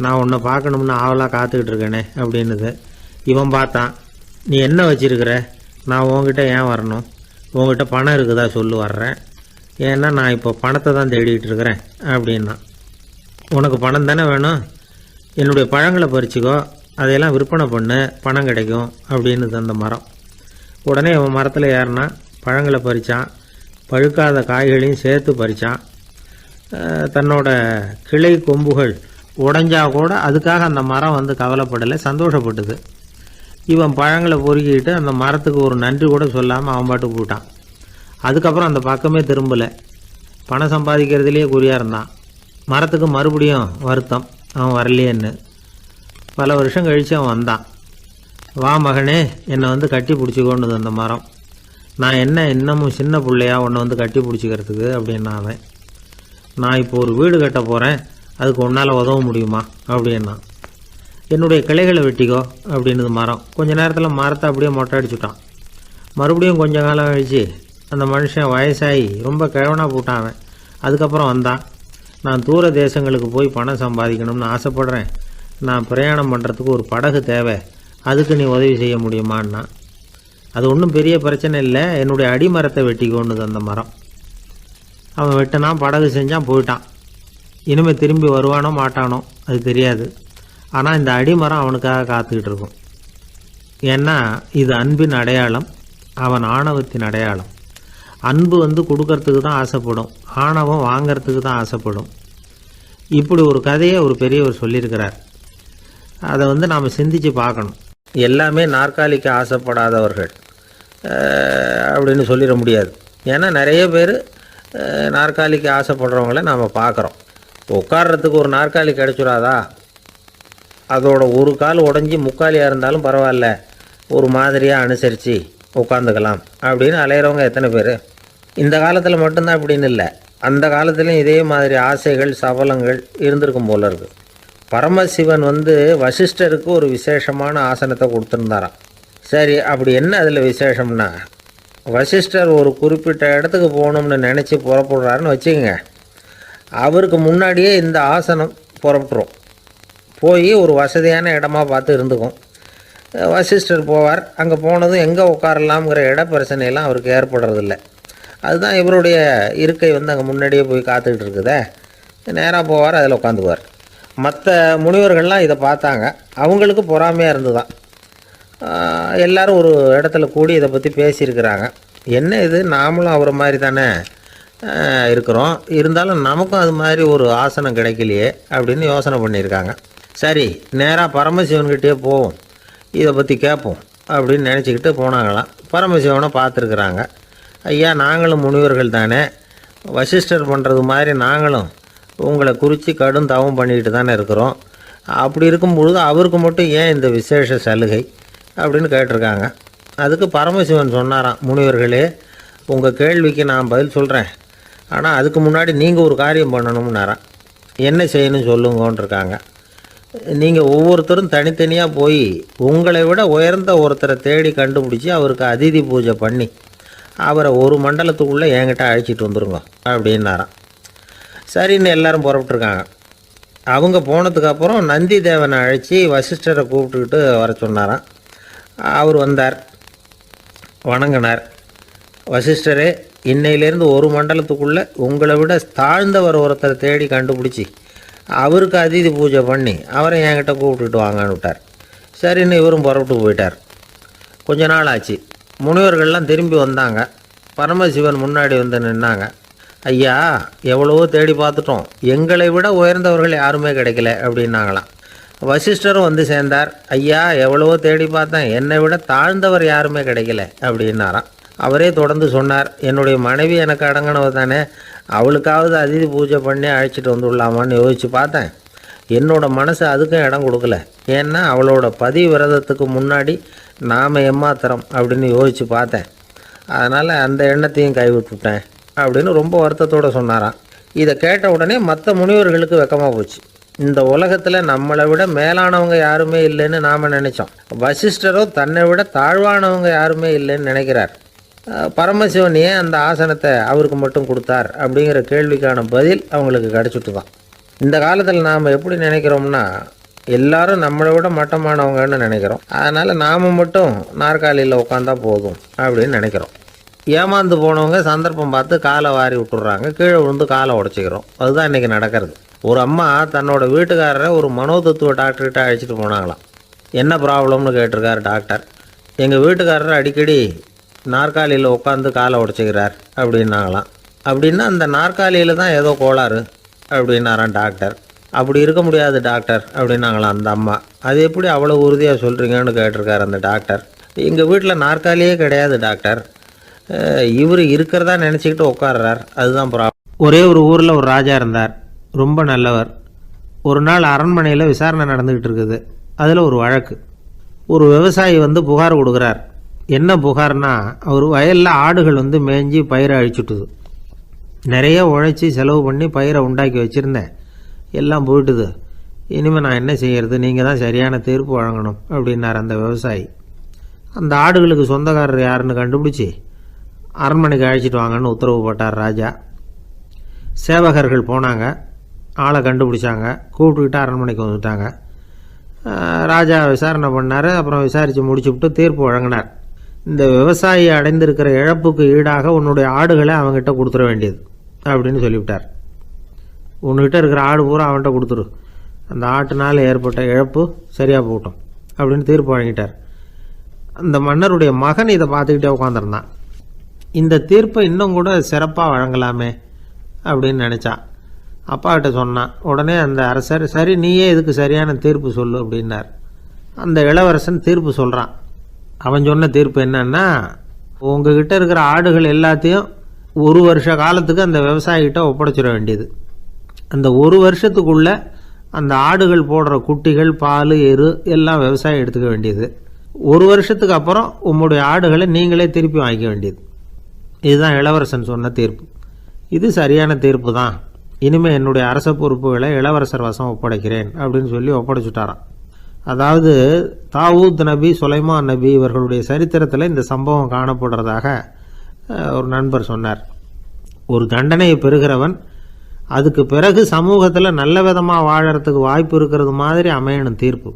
நான் உன்னை பார்க்கணும்னு ஆவலாக காத்துக்கிட்டு இருக்கேனே அப்படின்னுது. இவன் பார்த்தான். நீ என்ன வச்சிருக்கிற, நான் உங்ககிட்ட ஏன் வரணும், உங்ககிட்ட பணம் இருக்குதா சொல்லு, வர்றேன். ஏன்னா நான் இப்போ பணத்தை தான் தேடிக்கிட்டு இருக்கிறேன் அப்படின்னா. உனக்கு பணம் தானே வேணும், என்னுடைய பழங்களை பறிச்சிக்கோ, அதையெல்லாம் விற்பனை பண்ணு, பணம் கிடைக்கும் அப்படின்னு அந்த மரம். உடனே அவன் மரத்தில் ஏறினா, பழங்களை பறித்தான். பழுக்காத காய்களையும் சேர்த்து பறித்தான். தன்னோட கிளை கொம்புகள் உடைஞ்சா கூட அதுக்காக அந்த மரம் கவலைப்படலை, சந்தோஷப்பட்டது. இவன் பழங்களை பொறுக்கிட்டு அந்த மரத்துக்கு ஒரு நன்றி கூட சொல்லாமல் அவன் பாட்டுக்கு போட்டான். அதுக்கப்புறம் அந்த பக்கமே திரும்பலை. பணம் சம்பாதிக்கிறதுலேயே குறியாக இருந்தான். மரத்துக்கு மறுபடியும் வருத்தம், அவன் வரலையேன்னு. பல வருஷம் கழித்து அவன் வந்தான். வா மகனே, என்னை கட்டி பிடிச்சிக்கொண்டுது அந்த மரம். நான் என்ன இன்னமும் சின்ன பிள்ளையா உன்னை கட்டி பிடிச்சிக்கிறதுக்கு அப்படின்னா அவன். நான் இப்போ ஒரு வீடு கட்ட போகிறேன், அதுக்கு உன்னால் உதவ முடியுமா அப்படின்னா. என்னுடைய கிளைகளை வெட்டிக்கோ அப்படின்னுது மரம். கொஞ்ச நேரத்தில் மரத்தை அப்படியே மொட்டை அடிச்சுட்டான். மறுபடியும் கொஞ்ச காலம் கழிச்சு அந்த மனுஷன் வயசாகி ரொம்ப கிழவனாக போட்டான் அவன். அதுக்கப்புறம் வந்தான். நான் தூர தேசங்களுக்கு போய் பணம் சம்பாதிக்கணும்னு ஆசைப்படுறேன். நான் பிரயாணம் பண்ணுறதுக்கு ஒரு படகு தேவை, அதுக்கு நீ உதவி செய்ய முடியுமான்னா. அது ஒன்றும் பெரிய பிரச்சனை இல்லை, என்னுடைய அடிமரத்தை வெட்டிக்கோன்னுது அந்த மரம். அவன் வெட்டினான், படகு செஞ்சான், போயிட்டான். இனிமேல் திரும்பி வருவானோ மாட்டானோ அது தெரியாது. ஆனால் இந்த அடிமரம் அவனுக்காக காத்துக்கிட்டு இருக்கும். ஏன்னா இது அன்பின் அடையாளம், அவன் ஆணவத்தின் அடையாளம். அன்பு கொடுக்கறதுக்கு தான் ஆசைப்படும், ஆணவம் வாங்கிறதுக்கு தான் ஆசைப்படும். இப்படி ஒரு கதையை ஒரு பெரியவர் சொல்லியிருக்கிறார். அதை நாம் சிந்திச்சு பார்க்கணும். எல்லாமே நாற்காலிக்கு ஆசைப்படாதவர்கள் அப்படின்னு சொல்லிட முடியாது. ஏன்னா நிறைய பேர் நாற்காலிக்கு ஆசைப்படுறவங்கள நாம் பார்க்குறோம். உட்கார்றதுக்கு ஒரு நாற்காலி கிடைச்சிடாதா, அதோட ஒரு கால் உடஞ்சி முக்காலியாக இருந்தாலும் பரவாயில்ல, ஒரு மாதிரியாக அனுசரித்து உட்காந்துக்கலாம் அப்படின்னு அலையிறவங்க எத்தனை பேர். இந்த காலத்தில் மட்டும்தான் அப்படின்னு இல்லை, அந்த காலத்துலேயும் இதே மாதிரி ஆசைகள் சபலங்கள் இருந்திருக்கும் போல இருக்கு. பரமசிவன் வசிஷ்டருக்கு ஒரு விசேஷமான ஆசனத்தை கொடுத்துருந்தாராம். சரி, அப்படி என்ன அதில் விசேஷம்னா, வசிஷ்டர் ஒரு குறிப்பிட்ட இடத்துக்கு போகணும்னு நினச்சி புறப்படுறாருன்னு வச்சுக்கோங்க. அவருக்கு முன்னாடியே இந்த ஆசனம் புறப்பட்டுரும். போய் ஒரு வசதியான இடமா பார்த்து இருந்துக்கும். வசிஷ்டர் போவார். அங்கே போனதும் எங்கே உட்காரலாம்ங்கிற இட பிரச்சனையெல்லாம் அவருக்கு ஏற்படுறதில்ல. அதுதான் இவருடைய இருக்கை அங்கே முன்னாடியே போய் காத்துக்கிட்டு இருக்குதே. நேராக போவார், அதில் உட்காந்துக்குவார். மற்ற முனிவர்கள்லாம் இதை பார்த்தாங்க. அவங்களுக்கு பொறாமையாக இருந்து தான் எல்லோரும் ஒரு இடத்துல கூடி இதை பற்றி பேசியிருக்கிறாங்க. என்ன இது, நாமளும் அவரை மாதிரி தானே இருக்கிறோம், இருந்தாலும் நமக்கும் அது மாதிரி ஒரு ஆசனம் கிடைக்கலையே அப்படின்னு யோசனை பண்ணியிருக்காங்க. சரி, நேராக பரமசிவன்கிட்டே போவோம், இதை பற்றி கேட்போம் அப்படின்னு நினச்சிக்கிட்டு போனாங்களாம். பரமசிவனை பார்த்துருக்குறாங்க. ஐயா, நாங்களும் முனிவர்கள் தானே, வசிஷ்டர் பண்ணுறது மாதிரி நாங்களும் உங்களை குறித்து கடும் தவம் பண்ணிக்கிட்டு தானே இருக்கிறோம். அப்படி இருக்கும்பொழுது அவருக்கு மட்டும் ஏன் இந்த விசேஷ சலுகை அப்படின்னு கேட்டிருக்காங்க. அதுக்கு பரமசிவன் சொன்னாராம், முனிவர்களே, உங்கள் கேள்விக்கு நான் பதில் சொல்கிறேன், ஆனால் அதுக்கு முன்னாடி நீங்கள் ஒரு காரியம் பண்ணணும்னாராம். என்ன செய்யணும் சொல்லுங்கன்றிருக்காங்க. நீங்கள் ஒவ்வொருத்தரும் தனித்தனியாக போய் உங்களை விட உயர்ந்த ஒருத்தரை தேடி கண்டுபிடிச்சி அவருக்கு அதிதி பூஜை பண்ணி அவரை ஒரு மண்டலத்துக்குள்ளே என்கிட்ட அழைச்சிட்டு வந்துருங்க அப்படின்னாராம். சரின்னு எல்லாரும் புறப்பட்டுருக்காங்க. அவங்க போனதுக்கப்புறம் நந்தி தேவனை அழைச்சி வசிஷ்டரை கூப்பிட்டுக்கிட்டு வர சொன்னாராம். அவர் வந்தார், வணங்கினார். வசிஷ்டரே, இன்னையிலேருந்து ஒரு மண்டலத்துக்குள்ளே உங்களை விட தாழ்ந்தவர் ஒருத்தரை தேடி கண்டுபிடிச்சி அவருக்கு அதிதி பூஜை பண்ணி அவரை என்கிட்ட கூப்பிட்டுட்டு வாங்கன்னு விட்டார். சரின்னு இவரும் புறப்பட்டு போயிட்டார். கொஞ்ச நாள் ஆச்சு. முனிவர்கள்லாம் திரும்பி வந்தாங்க. பரமசிவன் முன்னாடி நின்னாங்க. ஐயா, எவ்வளவோ தேடி பார்த்துட்டோம், எங்களை விட உயர்ந்தவர்கள் யாருமே கிடைக்கல அப்படின்னாங்களாம். வசிஷ்டரும் சேர்ந்தார். ஐயா, எவ்வளவோ தேடி பார்த்தேன், என்னை விட தாழ்ந்தவர் யாருமே கிடைக்கல அப்படின்னாராம். அவரே தொடர்ந்து சொன்னார், என்னுடைய மனைவி எனக்கு அடங்கினவ தானே, அவளுக்காவது அதிதி பூஜை பண்ணி அழைச்சிட்டு வந்துடலாமான்னு யோசித்து பார்த்தேன். என்னோட மனசு அதுக்கும் இடம் கொடுக்கல. ஏன்னா அவளோட விரதத்துக்கு முன்னாடி நாம் ஏமாத்திரம் அப்படின்னு யோசித்து பார்த்தேன். அதனால் அந்த எண்ணத்தையும் கைவிட்டுட்டேன் அப்படின்னு ரொம்ப வருத்தத்தோடு சொன்னாராம். இதை கேட்ட உடனே மற்ற முனிவர்களுக்கு வெக்கமாக போச்சு. இந்த உலகத்தில் நம்மளை விட மேலானவங்க யாருமே இல்லைன்னு நாம் நினச்சோம். வசிஷ்டரோ தன்னை விட தாழ்வானவங்க யாருமே இல்லைன்னு நினைக்கிறார். பரமசிவன் ஏன் அந்த ஆசனத்தை அவருக்கு மட்டும் கொடுத்தார் அப்படிங்கிற கேள்விக்கான பதில் அவங்களுக்கு கிடச்சிட்டு தான். இந்த காலத்தில் நாம் எப்படி நினைக்கிறோம்னா, எல்லாரும் நம்மளை விட மட்டமானவங்கன்னு நினைக்கிறோம். அதனால் நாம் மட்டும் நாற்காலியில் உட்காந்தா போதும் அப்படின்னு நினைக்கிறோம். ஏமாந்து போனவங்க சந்தர்ப்பம் பார்த்து காலை வாரி விட்டுடுறாங்க, கீழே விழுந்து காலை உடச்சிக்கிறோம். அதுதான் இன்றைக்கி நடக்கிறது. ஒரு அம்மா தன்னோட வீட்டுக்காரரை ஒரு மனோதத்துவ டாக்டர்கிட்ட அழைச்சிட்டு போனாங்களாம். என்ன ப்ராப்ளம்னு கேட்டிருக்கார் டாக்டர். எங்கள் வீட்டுக்காரர் அடிக்கடி நாற்காலியில் உட்காந்து காலை உடச்சிக்கிறார் அப்படின்னாங்களாம். அப்படின்னா அந்த நாற்காலியில் தான் ஏதோ கோளாறு அப்படின்னாரான் டாக்டர். அப்படி இருக்க முடியாது டாக்டர் அப்படின்னாங்களாம் அந்த அம்மா. அது எப்படி அவ்வளோ உறுதியாக சொல்கிறீங்கன்னு கேட்டிருக்கார் அந்த டாக்டர். எங்கள் வீட்டில் நாற்காலியே கிடையாது டாக்டர், இவர் இருக்கிறதா நினச்சிக்கிட்டு உட்கார்றார், அதுதான் ப்ராப்ளம். ஒரே ஒரு ஊரில் ஒரு ராஜா இருந்தார், ரொம்ப நல்லவர். ஒரு நாள் அரண்மனையில் விசாரணை நடந்துக்கிட்டு இருக்குது. அதில் ஒரு வழக்கு. ஒரு விவசாயி புகார் கொடுக்குறார். என்ன புகார்னா, அவர் வயலில் ஆடுகள் மேய்ஞ்சி பயிரை அழிச்சுட்டுது. நிறைய உழைச்சி செலவு பண்ணி பயிரை உண்டாக்கி வச்சுருந்தேன், எல்லாம் போயிட்டுது. இனிமேல் நான் என்ன செய்கிறது, நீங்கள் தான் சரியான தீர்ப்பு வழங்கணும் அப்படின்னார் அந்த விவசாயி. அந்த ஆடுகளுக்கு சொந்தக்காரர் யாருன்னு கண்டுபிடிச்சி அரண்மனைக்கு அழைச்சிட்டு வாங்கன்னு உத்தரவு போட்டார் ராஜா. சேவகர்கள் போனாங்க, ஆளை கண்டுபிடிச்சாங்க, கூப்பிட்டுக்கிட்டு அரண்மனைக்கு வந்துட்டாங்க. ராஜா விசாரணை பண்ணார். அப்புறம் விசாரித்து முடிச்சுவிட்டு தீர்ப்பு வழங்கினார். இந்த விவசாயி அடைந்திருக்கிற இழப்புக்கு ஈடாக உன்னுடைய ஆடுகளை அவங்ககிட்ட கொடுத்துட வேண்டியது அப்படின்னு சொல்லிவிட்டார். உன்கிட்ட இருக்கிற ஆடு பூரா அவன்கிட்ட கொடுத்துரு, அந்த ஆட்டுனால் ஏற்பட்ட இழப்பு சரியாக போட்டோம் அப்படின்னு தீர்ப்பு வழங்கிட்டார். அந்த மன்னருடைய மகன் இதை பார்த்துக்கிட்டே உட்காந்துருந்தான். இந்த தீர்ப்பை இன்னும் கூட சிறப்பாக வழங்கலாமே அப்படின்னு நினச்சான். அப்பாக்கிட்ட சொன்னான். உடனே அந்த அரசர், சரி நீயே இதுக்கு சரியான தீர்ப்பு சொல்லு அப்படின்னார். அந்த இளவரசன் தீர்ப்பு சொல்கிறான். அவன் சொன்ன தீர்ப்பு என்னன்னா, உங்ககிட்ட இருக்கிற ஆடுகள் எல்லாத்தையும் ஒரு வருஷ காலத்துக்கு அந்த விவசாயிகிட்ட ஒப்படைச்சிட வேண்டியது. அந்த ஒரு வருஷத்துக்குள்ளே அந்த ஆடுகள் போடுற குட்டிகள், பால், எரு எல்லாம் விவசாயம் எடுத்துக்க வேண்டியது. ஒரு வருஷத்துக்கு அப்புறம் உங்களுடைய ஆடுகளை நீங்களே திருப்பி வாங்கிக்க வேண்டியது இதுதான் இளவரசன் சொன்ன தீர்ப்பு. இது சரியான தீர்ப்பு தான், இனிமேல் என்னுடைய அரச பொறுப்புகளை இளவரசர் வசம் ஒப்படைக்கிறேன் அப்படின்னு சொல்லி ஒப்படைச்சுட்டாராம். அதாவது தாவூத் நபி, சுலைமான் நபி இவர்களுடைய சரித்திரத்தில் இந்த சம்பவம் காணப்படுறதாக ஒரு நண்பர் சொன்னார். ஒரு தண்டனையை பெறுகிறவன் அதுக்கு பிறகு சமூகத்தில் நல்ல விதமாக வாழறதுக்கு வாய்ப்பு இருக்கிறது மாதிரி அமையணும் தீர்ப்பு.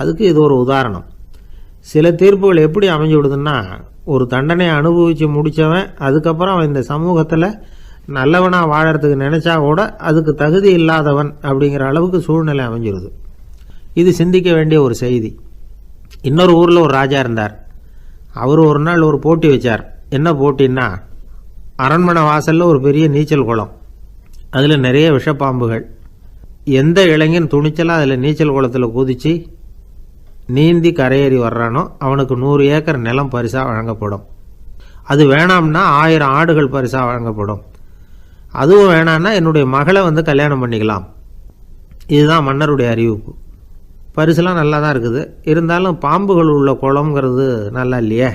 அதுக்கு இது ஒரு உதாரணம். சில தீர்ப்புகள் எப்படி அமைஞ்சு விடுதுன்னா, ஒரு தண்டனையை அனுபவித்து முடித்தவன் அதுக்கப்புறம் அவன் இந்த சமூகத்தில் நல்லவனாக வாழறதுக்கு நினச்சா கூட அதுக்கு தகுதி இல்லாதவன் அப்படிங்கிற அளவுக்கு சூழ்நிலை அமைஞ்சிருது. இது சிந்திக்க வேண்டிய ஒரு செய்தி. இன்னொரு ஊரில் ஒரு ராஜா இருந்தார். அவர் ஒரு நாள் ஒரு போட்டி வச்சார். என்ன போட்டின்னா, அரண்மனை வாசலில் ஒரு பெரிய நீச்சல் குளம், அதில் நிறைய விஷப்பாம்புகள். எந்த இளைஞன் துணிச்சலாக அதில் நீச்சல் குளத்தில் குதித்து நீந்தி கரையேறி வர்றானோ அவனுக்கு 100 ஏக்கர் நிலம் பரிசாக வழங்கப்படும். அது வேணாம்னா 1000 ஆடுகள் பரிசாக வழங்கப்படும். அதுவும் வேணான்னா என்னுடைய மகளை வந்து கல்யாணம் பண்ணிக்கலாம். இதுதான் மன்னருடைய அறிவிப்பு. பரிசுலாம் நல்லா தான் இருக்குது, இருந்தாலும் பாம்புகள் உள்ள குளம்ங்கிறது நல்லா இல்லையே.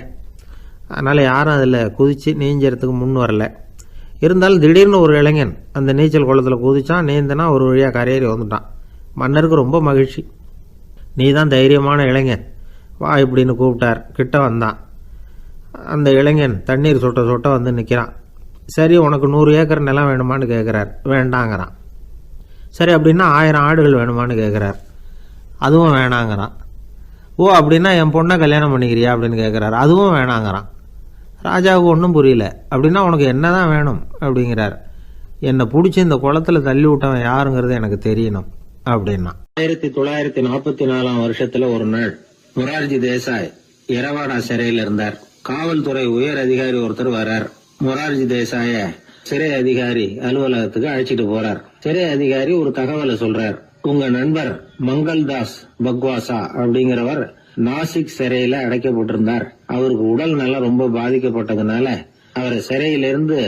அதனால் யாரும் அதில் குதித்து நீஞ்சறதுக்கு முன் வரல. இருந்தாலும் திடீர்னு ஒரு இளைஞன் அந்த நீச்சல் குளத்தில் குதித்தான், நீந்தினா ஒரு வழியாக கரையேறி வந்துட்டான். மன்னருக்கு ரொம்ப மகிழ்ச்சி. நீ தான் தைரியமான இளைஞன், வா இப்படின்னு கூப்பிட்டார். கிட்ட வந்தான். அந்த இளைஞன் தண்ணீர் சொட்ட சொட்ட வந்து நிற்கிறான். சரி, உனக்கு 100 ஏக்கர் நிலம் வேணுமான்னு கேட்குறார். வேண்டாங்கிறான். சரி, அப்படின்னா 1000 ஆடுகள் வேணுமான்னு கேட்குறார். அதுவும் வேணாங்கிறான். ஓ, அப்படின்னா என் பொண்ணை கல்யாணம் பண்ணிக்கிறியா அப்படின்னு கேட்குறாரு. அதுவும் வேணாங்கிறான். ராஜாவுக்கு ஒன்றும் புரியல. அப்படின்னா உனக்கு என்ன தான் வேணும் அப்படிங்கிறார். என்னை பிடிச்சி இந்த குளத்தில் தள்ளி விட்டவன் யாருங்கிறது எனக்கு தெரியணும் அப்படின்னா. 1944 வருஷத்துல ஒரு நாள் மொரார்ஜி தேசாய் எரவாடா சிறையில் இருந்தார். காவல்துறை உயர் அதிகாரி ஒருத்தர் வர்றார். மொரார்ஜி தேசாய சிறை அதிகாரி அலுவலகத்துக்கு அழைச்சிட்டு போறார். சிறை அதிகாரி ஒரு தகவலை சொல்றார். உங்க நண்பர் மங்கள்தாஸ் பக்வாசா அப்படிங்கிறவர் நாசிக் சிறையில அடைக்கப்பட்டிருந்தார். அவருக்கு உடல் நலம் ரொம்ப பாதிக்கப்பட்டதுனால அவரை சிறையிலிருந்து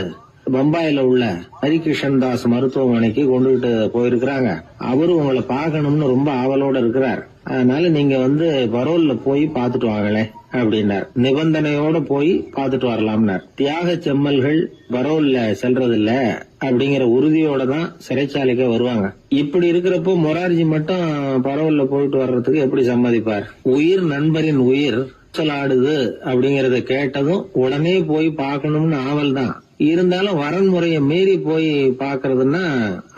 பம்பாயில உள்ள ஹரிகிருஷ்ணன் தாஸ் மருத்துவமனைக்கு கொண்டுகிட்டு போயிருக்கிறாங்க. அவரு உங்களை பார்க்கணும்னு ரொம்ப ஆவலோட இருக்கிறார். அதனால நீங்க வந்து பரோல்ல போய் பாத்துட்டு வாங்களே அப்படின்னார். நிபந்தனையோட போய் பாத்துட்டு வரலாம்னார். தியாக செம்மல்கள் பரோல்ல செல்றதில்ல அப்படிங்கிற உறுதியோட தான் சிறைச்சாலைக்கு வருவாங்க. இப்படி இருக்கிறப்போ மொரார்ஜி மட்டும் பரோல்ல போயிட்டு வர்றதுக்கு எப்படி சம்மதிப்பார்? உயிர் நண்பரின் உயிர் ஆடுது அப்படிங்கறத கேட்டதும் உடனே போய் பார்க்கணும்னு ஆவல் தான். இருந்தாலும் வரன்முறையை மீறி போய் பாக்குறதுன்னா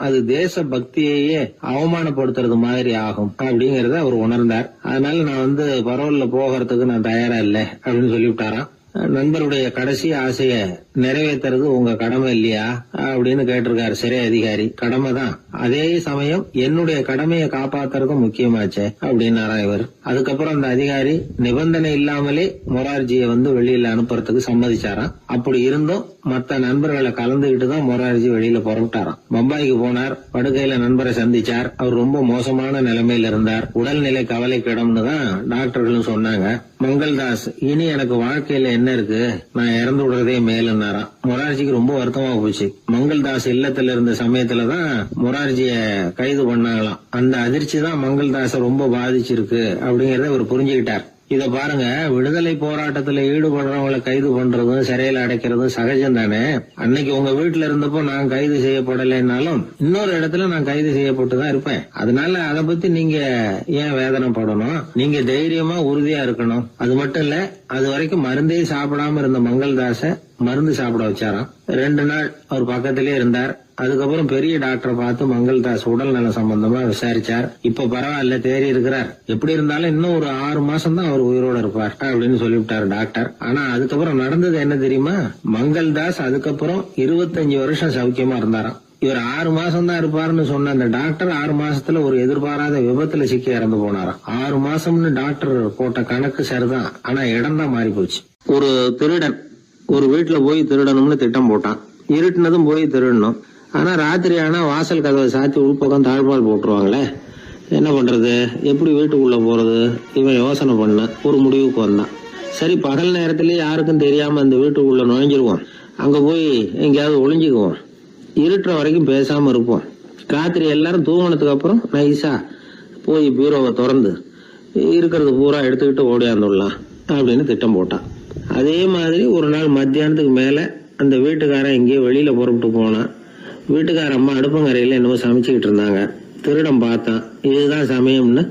அது தேச பக்தியையே அவமானப்படுத்துறது மாதிரி ஆகும் அப்படிங்கறத அவர் உணர்ந்தார். அதனால நான் வந்து பரோல்ல போகிறதுக்கு நான் தயாரா இல்லை அப்படின்னு சொல்லிவிட்டாராம். நண்பருடைய கடைசி ஆசைய நிறைவேற்றுறது உங்க கடமை இல்லையா அப்படின்னு கேட்டிருக்காரு சிறை அதிகாரி. கடமை தான், அதே சமயம் என்னுடைய கடமையை காப்பாத்துறதும் முக்கியமாச்சே அப்படின்னாரா இவர். அதுக்கப்புறம் அந்த அதிகாரி நிபந்தனை இல்லாமலே மொரார்ஜியை வந்து வெளியில அனுப்புறதுக்கு சம்மதிச்சாராம். அப்படி இருந்தும் மத்த நண்பர்களை கலந்துகிட்டு தான் மொரார்ஜி வெளியில புறப்பட்டாராம். பம்பாய்க்கு போனார். படுக்கையில நண்பரை சந்திச்சார். அவர் ரொம்ப மோசமான நிலைமையில இருந்தார். உடல்நிலை கவலைக்கிடம்னு தான் டாக்டர்களும் சொன்னாங்க. மங்கள்தாஸ், இனி எனக்கு வாழ்க்கையில என்ன இருக்கு, நான் இறந்து விடுறதே மேலுன்னாராம். மொரார்ஜிக்கு ரொம்ப வருத்தமா போச்சு. மங்கள்தாஸ் இல்லத்துல இருந்த சமயத்துலதான் மொரார்ஜிய கைது பண்ணாங்களாம். அந்த அதிர்ச்சி தான் மங்கள்தாஸ ரொம்ப பாதிச்சிருக்கு அப்படிங்கறத அவர் புரிஞ்சுக்கிட்டார். இத பாருங்க, விடுதலை போராட்டத்துல ஈடுபடுறவங்களை கைது பண்றதும் சிறையில அடைக்கிறதும் சகஜம் தானே. அன்னைக்கு உங்க வீட்டுல இருந்தப்போ நான் கைது செய்யப்படலைன்னாலும் இன்னொரு இடத்துல நான் கைது செய்யப்பட்டுதான் இருப்பேன். அதனால அதை பத்தி நீங்க ஏன் வேதனைப்படணும்? நீங்க தைரியமா உறுதியா இருக்கணும். அது மட்டும் இல்ல, அது வரைக்கும் மருந்தே சாப்பிடாம இருந்த மங்கள்தாஸ மருந்து சாப்பிட வச்சாராம். 2 நாள் அவர் பக்கத்திலே இருந்தார். அதுக்கப்புறம் பெரிய டாக்டரை பார்த்து மங்கள்தாஸ் உடல் நல சம்பந்தமா விசாரிச்சார். இப்ப பரவாயில்ல, தேறி இருக்கிறார். எப்படி இருந்தாலும் இன்னும் ஒரு 6 மாசம் தான் அவர் உயிரோட இருப்பார் அப்படின்னு சொல்லிவிட்டாரு டாக்டர். ஆனா அதுக்கப்புறம் நடந்தது என்ன தெரியுமா? மங்கள்தாஸ் அதுக்கப்புறம் 25 வருஷம் சௌக்கியமா இருந்தாராம். இவர் 6 மாசம் தான் இருப்பாருன்னு சொன்ன அந்த டாக்டர் 6 மாசத்துல ஒரு எதிர்பாராத விபத்துல சிக்கி இறந்து போனாராம். 6 மாசம்னு டாக்டர் போட்ட கணக்கு சரிதான், ஆனா இடம் தான் மாறி போச்சு. ஒரு திருடன் ஒரு வீட்டுல போய் திருடணும்னு திட்டம் போட்டான். இருட்டுனதும் போய் திருடணும். ஆனா ராத்திரி ஆனா வாசல் கதவை சாத்தி உள்பக்கம் தாழ்பால் போட்டுருவாங்களே, என்ன பண்றது, எப்படி வீட்டுக்குள்ள போறது? இவன் யோசனை பண்ண ஒரு முடிவுக்கு வந்தான். சரி, பகல் நேரத்திலேயே யாருக்கும் தெரியாம அந்த வீட்டுக்குள்ள நுழைஞ்சிருவோம். அங்க போய் எங்கேயாவது ஒளிஞ்சுக்குவோம். இருட்டுற வரைக்கும் பேசாம இருப்போம். ராத்திரி எல்லாரும் தூங்கினதுக்கு அப்புறம் நைஸா போய் பீரோவை திறந்து இருக்கிறது பூரா எடுத்துக்கிட்டு ஓடியாந்துடலாம் அப்படின்னு திட்டம் போட்டான். அதே மாதிரி ஒரு நாள் மத்தியானத்துக்கு மேல அந்த வீட்டுக்காரன் எங்கேயோ வெளியில புறப்பட்டு போனான். வீட்டுக்கார அம்மா அடுப்பங்கரையில என்னவோ சமைச்சுக்கிட்டு இருந்தாங்க. திருடன் பார்த்தான். இதுதான் சமயம்னு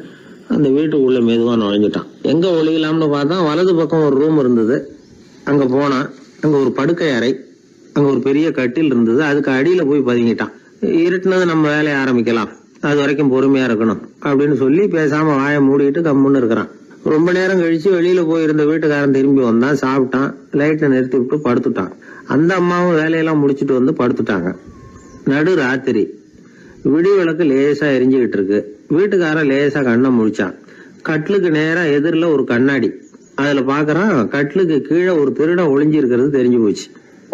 அந்த வீட்டுக்குள்ள மெதுவா நுழைஞ்சிட்டான். எங்க ஒளியலாம்னு பார்த்தா வலது பக்கம் ஒரு ரூம் இருந்தது. அங்க போனான். அங்க ஒரு படுக்கை அறை, அங்க ஒரு பெரிய கட்டில் இருந்தது. அதுக்கு அடியில போய் பதுங்கிட்டான். இருட்டுனது நம்ம வேலையை ஆரம்பிக்கலாம், அது வரைக்கும் பொறுமையா இருக்கணும் அப்படின்னு சொல்லி பேசாம வாயை மூடிட்டு கம்முன்னு இருக்கிறான். ரொம்ப நேரம் கழிச்சு வெளியில போயிருந்த வீட்டுக்காரன் திரும்பி வந்தான். சாப்பிட்டான். லைட்டை நிறுத்தி விட்டு படுத்துட்டான். அந்த அம்மாவும் வேலையெல்லாம் முடிச்சுட்டு வந்து படுத்துட்டாங்க. நடு ராத்திரி. விடி விளக்கு லேசா எரிஞ்சுக்கிட்டு இருக்கு. வீட்டுக்காரன் லேசா கண்ணை முழிச்சான். கட்லுக்கு நேரா எதிரில ஒரு கண்ணாடி. அதுல பாக்குறான், கட்லுக்கு கீழே ஒரு திருடன் ஒளிஞ்சு இருக்கிறது தெரிஞ்சு போச்சு.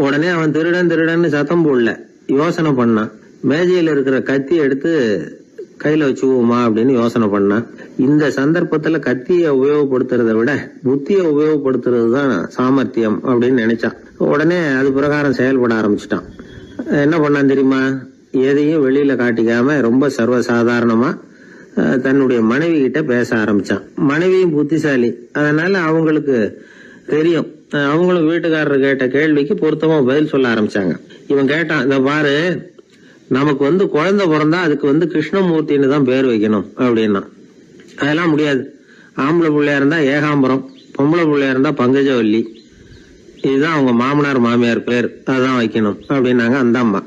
உடனே அவன் திருடன் திருடன்னு சத்தம் போடல, யோசனை பண்ணான். மேஜையில இருக்கிற கத்தி எடுத்து கையில வச்சுக்குவோமா அப்படின்னு யோசனை பண்ணான். இந்த சந்தர்ப்பத்துல கத்தியை உபயோகப்படுத்துறத விட புத்தியை உபயோகப்படுத்துறது தான் சாமர்த்தியம் அப்படின்னு நினைச்சான். உடனே அது பிரகாரம் செயல்பட ஆரம்பிச்சிட்டான். என்ன பண்ணான் தெரியுமா? எதையும் வெளியில காட்டிக்காம ரொம்ப சர்வசாதாரணமா தன்னுடைய மனைவி கிட்ட பேச ஆரம்பிச்சான். மனைவியும் புத்திசாலி, அதனால அவங்களுக்கு தெரியும். அவங்களும் வீட்டுக்காரர் கேட்ட கேள்விக்கு பொருத்தமா பதில் சொல்ல ஆரம்பிச்சாங்க. இவன் கேட்டான், இத பாரு, நமக்கு குழந்தை பிறந்தா அதுக்கு கிருஷ்ணமூர்த்தின்னு தான் பேர் வைக்கணும் அப்படின்னா. அதெல்லாம் முடியாது. ஆம்பளை பிள்ளையா இருந்தா ஏகாம்பரம், பொம்பளை பிள்ளையா இருந்தா பங்கஜவல்லி, இதுதான் அவங்க மாமனார் மாமியார் பேர், அதான் வைக்கணும் அப்படின்னாங்க அந்த அம்மா.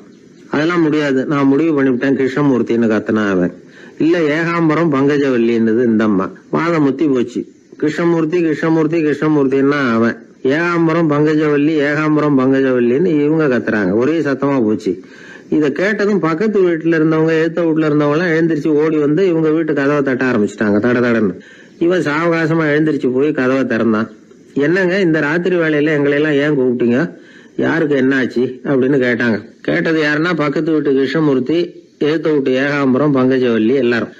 அதெல்லாம் முடியாது, நான் முடிவு பண்ணிவிட்டேன் கிருஷ்ணமூர்த்தின்னு கத்தனா அவன். இல்ல ஏகாம்பரம் பங்கஜவல்லின்றது இந்த அம்மா. வாதம் முத்தி போச்சு. கிருஷ்ணமூர்த்தி கிருஷ்ணமூர்த்தி கிருஷ்ணமூர்த்தின்னா அவன். ஏகாம்பரம் பங்கஜவல்லி ஏகாம்பரம் பங்கஜவல்லின்னு இவங்க கத்துறாங்க. ஒரே சத்தமா போச்சு. இத கேட்டதும் பக்கத்து வீட்டுல இருந்தவங்க, எழுத்த வீட்டுல இருந்தவங்க எல்லாம் எழுந்திரிச்சு ஓடி வந்து இவங்க வீட்டு கதவை தட்ட ஆரம்பிச்சுட்டாங்க. தட தடன்னு. இவன் சாவகாசமா எழுந்திரிச்சு போய் கதவை திறந்தான். என்னங்க இந்த ராத்திரி வேலையில எங்களை எல்லாம் ஏன் கூப்பிட்டீங்க, யாருக்கு என்ன ஆச்சு அப்படின்னு கேட்டாங்க. கேட்டது யாருன்னா பக்கத்து வீட்டு கிருஷ்ணமூர்த்தி, எழுத்த வீட்டு ஏகாம்பரம் பங்கஜவல்லி எல்லாரும்.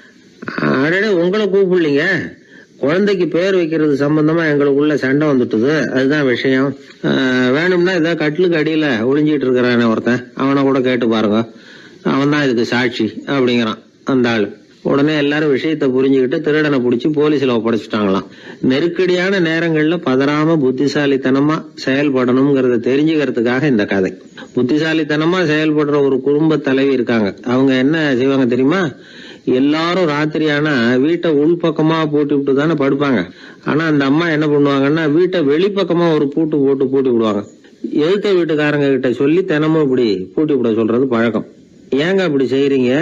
அடடே, உங்களை கூப்பிடலீங்க, குழந்தைக்கு பேர் வைக்கிறது சம்பந்தமா எங்களுக்குள்ள சண்டை வந்துட்டுது, அதுதான் விஷயம். வேணும்னா ஏதாவது கட்டிலுக்கு அடியில ஒளிஞ்சிட்டு இருக்கிறானே ஒருத்தன், அவனை கூட கேட்டு பாருங்க, அவன் தான் இதுக்கு சாட்சி அப்படிங்கிறான் அந்த ஆளு. உடனே எல்லாரும் விஷயத்த புரிஞ்சுக்கிட்டு திருடனை பிடிச்சி போலீஸ்ல ஒப்படைச்சிட்டாங்களாம். நெருக்கடியான நேரங்கள்ல பதறாம புத்திசாலித்தனமா செயல்படணுங்கிறத தெரிஞ்சுக்கிறதுக்காக இந்த கதை. புத்திசாலித்தனமா செயல்படுற ஒரு குடும்ப தலைவி இருக்காங்க. அவங்க என்ன செய்வாங்க தெரியுமா? எல்லாரும் ராத்திரியானா வீட்டை உள்பக்கமா போட்டு விட்டு தானே படுப்பாங்க. ஆனா அந்த அம்மா என்ன பண்ணுவாங்கன்னா, வீட்டை வெளிப்பக்கமா ஒரு பூட்டு போட்டு பூட்டி விடுவாங்க. எழுத்த வீட்டுக்காரங்க கிட்ட சொல்லி தினமும் இப்படி பூட்டி விட சொல்றது பழக்கம். ஏங்க அப்படி செய்யறீங்க?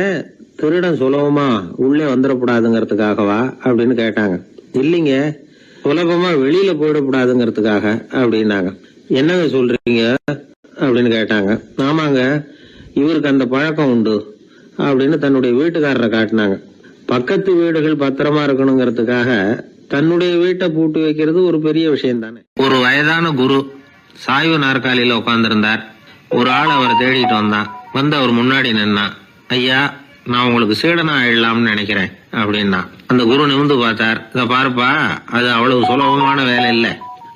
திருடன் சுலபமா உள்ளே வந்துடக்கூடாதுங்கிறதுக்காகவா அப்படின்னு கேட்டாங்க. இல்லைங்க, சுலபமா வெளியில போயிடக்கூடாதுங்கிறதுக்காக அப்படின்னாங்க. என்னங்க சொல்றீங்க அப்படின்னு கேட்டாங்க. ஆமாங்க, இவருக்கு அந்த பழக்கம் உண்டு அப்படின்னு தன்னுடைய வீட்டுக்காரரை காட்டினாங்க. பக்கத்து வீடுகள் பத்திரமா இருக்கணுங்கிறதுக்காக தன்னுடைய வீட்டை பூட்டி வைக்கிறது ஒரு பெரிய விஷயம் தானே. ஒரு வயதான குரு சாய்வு நாற்காலியில உட்கார்ந்திருந்தார். ஒரு ஆள் அவரை தேடிட்டு வந்தான். வந்து அவர் முன்னாடி நின்னான். ஐயா, நான் உங்களுக்கு சீடனா ஆயிடலாம்னு நினைக்கிறேன் அப்படின்னா. அந்த குரு நிமிந்து பார்த்தார். இத பாருப்பா, அது அவ்வளவு சுலபமான வேலை இல்லை.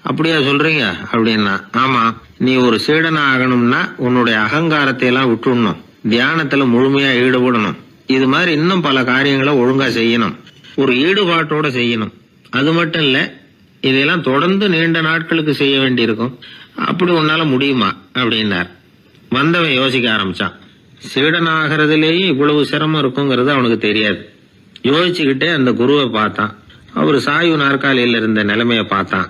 அப்படியா சொல்றீங்க அப்படின்னா. ஆமா, நீ ஒரு சீடனா ஆகணும்னா உன்னுடைய அகங்காரத்தை எல்லாம் விட்டுடணும், தியானத்துல முழுமையா ஈடுபடணும், இது மாதிரி இன்னும் பல காரியங்களை ஒழுங்கா செய்யணும், ஒரு ஈடுபாட்டோட செய்யணும். அது மட்டும் இல்ல, இதையெல்லாம் தொடர்ந்து நீண்ட நாட்களுக்கு செய்ய வேண்டி இருக்கும். அப்படி உன்னால முடியுமா அப்படின்னார். வந்தவன் யோசிக்க ஆரம்பிச்சான். சீடனாகிறதுலேயே இவ்வளவு சிரமம் இருக்குங்கிறது அவனுக்கு தெரியாது. யோசிச்சுக்கிட்டே அந்த குருவை பார்த்தான். அவர் சாய்வு நாற்காலியில் இருந்த நிலைமைய பார்த்தான்.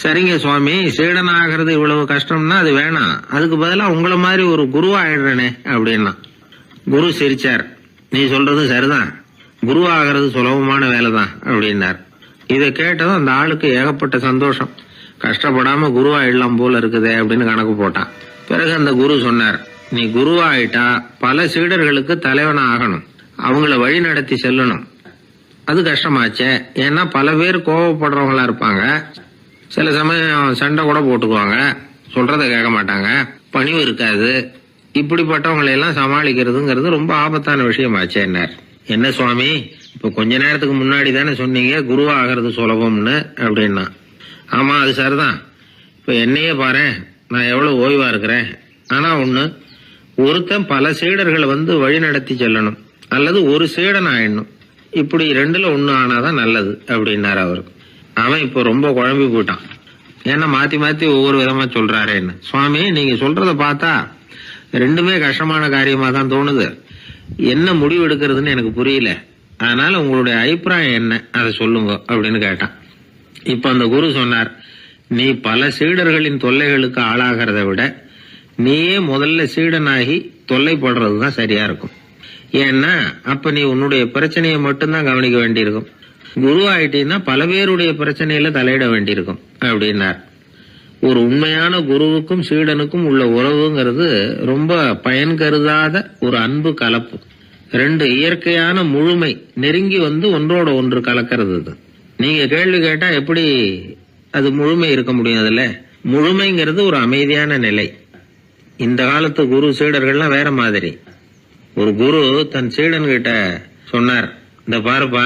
சரிங்க சுவாமி, சீடனாகிறது இவ்வளவு கஷ்டம்னா அது வேணாம், அதுக்கு பதிலா உங்களை மாதிரி ஒரு குருவா ஆயிடுறேனே அப்படின்னா. குரு சிரிச்சார். நீ சொல்றது சரிதான், குருவாகிறது சுலபமான வேலைதான் அப்படின்னார். இதை கேட்டதும் அந்த ஆளுக்கு ஏகப்பட்ட சந்தோஷம். கஷ்டப்படாம குருவாயிடலாம் போல இருக்குதே அப்படின்னு கணக்கு போட்டான். பிறகு அந்த குரு சொன்னார், நீ குருவாயிட்டா பல சீடர்களுக்கு தலைவனா ஆகணும், அவங்கள வழி நடத்தி செல்லணும். அது கஷ்டமாச்சே. ஏன்னா பல பேர் கோவப்படுறவங்களா இருப்பாங்க, சில சமயம் சண்டை கூட போட்டுக்குவாங்க, சொல்றத கேட்க மாட்டாங்க, பணிவு இருக்காது. இப்படிப்பட்டவங்களை எல்லாம் சமாளிக்கிறதுங்கிறது ரொம்ப ஆபத்தான விஷயமாச்சேன்னார். என்ன சுவாமி, இப்ப கொஞ்ச நேரத்துக்கு முன்னாடி தானே சொன்னீங்க குருவா ஆகிறது சுலபம்னு அப்படின்னா. ஆமா, அது சரிதான். இப்ப என்னையே பாரு, நான் எவ்வளவு ஓய்வா இருக்கிறேன். ஆனா ஒண்ணு, ஒருத்தன் பல சீடர்களை வந்து வழி நடத்தி செல்லணும், அல்லது ஒரு சீடன் ஆயிடணும். இப்படி ரெண்டுல ஒண்ணு ஆனாதான் நல்லது அப்படின்னாரு அவரு. அவன் இப்போ ரொம்ப குழம்பி போயிட்டான். ஏன்னா மாத்தி மாத்தி ஒவ்வொரு விதமா சொல்றாரேன்னு. சுவாமி, நீங்க சொல்றத பார்த்தா ரெண்டுமே கஷ்டமான காரியமா தான் தோணுது. என்ன முடிவு எடுக்கிறதுன்னு எனக்கு புரியல. அதனால உங்களுடைய அபிப்பிராயம் என்ன, அதை சொல்லுங்க அப்படின்னு கேட்டான். இப்ப அந்த குரு சொன்னார், நீ பல சீடர்களின் தொல்லைகளுக்கு ஆளாகிறத விட நீயே முதல்ல சீடனாகி தொல்லைப்படுறதுதான் சரியா இருக்கும். ஏன்னா அப்ப நீ உன்னுடைய பிரச்சனையை மட்டும்தான் கவனிக்க வேண்டியிருக்கும். குரு ஆயிட்டீன்னா பல பேருடைய பிரச்சனையில தலையிட வேண்டியிருக்கும் அப்படின்னார். ஒரு உண்மையான குருவுக்கும் சீடனுக்கும் உள்ள உறவுங்கிறது ரொம்ப பயன் கருதாத ஒரு அன்பு கலப்பு. ரெண்டு இயற்கையான முழுமை நெருங்கி வந்து ஒன்றோட ஒன்று கலக்கிறது. நீங்க கேள்வி கேட்டா எப்படி அது முழுமை இருக்க முடியும்? அதுல முழுமைங்கிறது ஒரு அமைதியான நிலை. இந்த காலத்து குரு சீடர்கள்லாம் வேற மாதிரி. ஒரு குரு தன் சீடன் கிட்ட சொன்னார், இந்த பாருப்பா,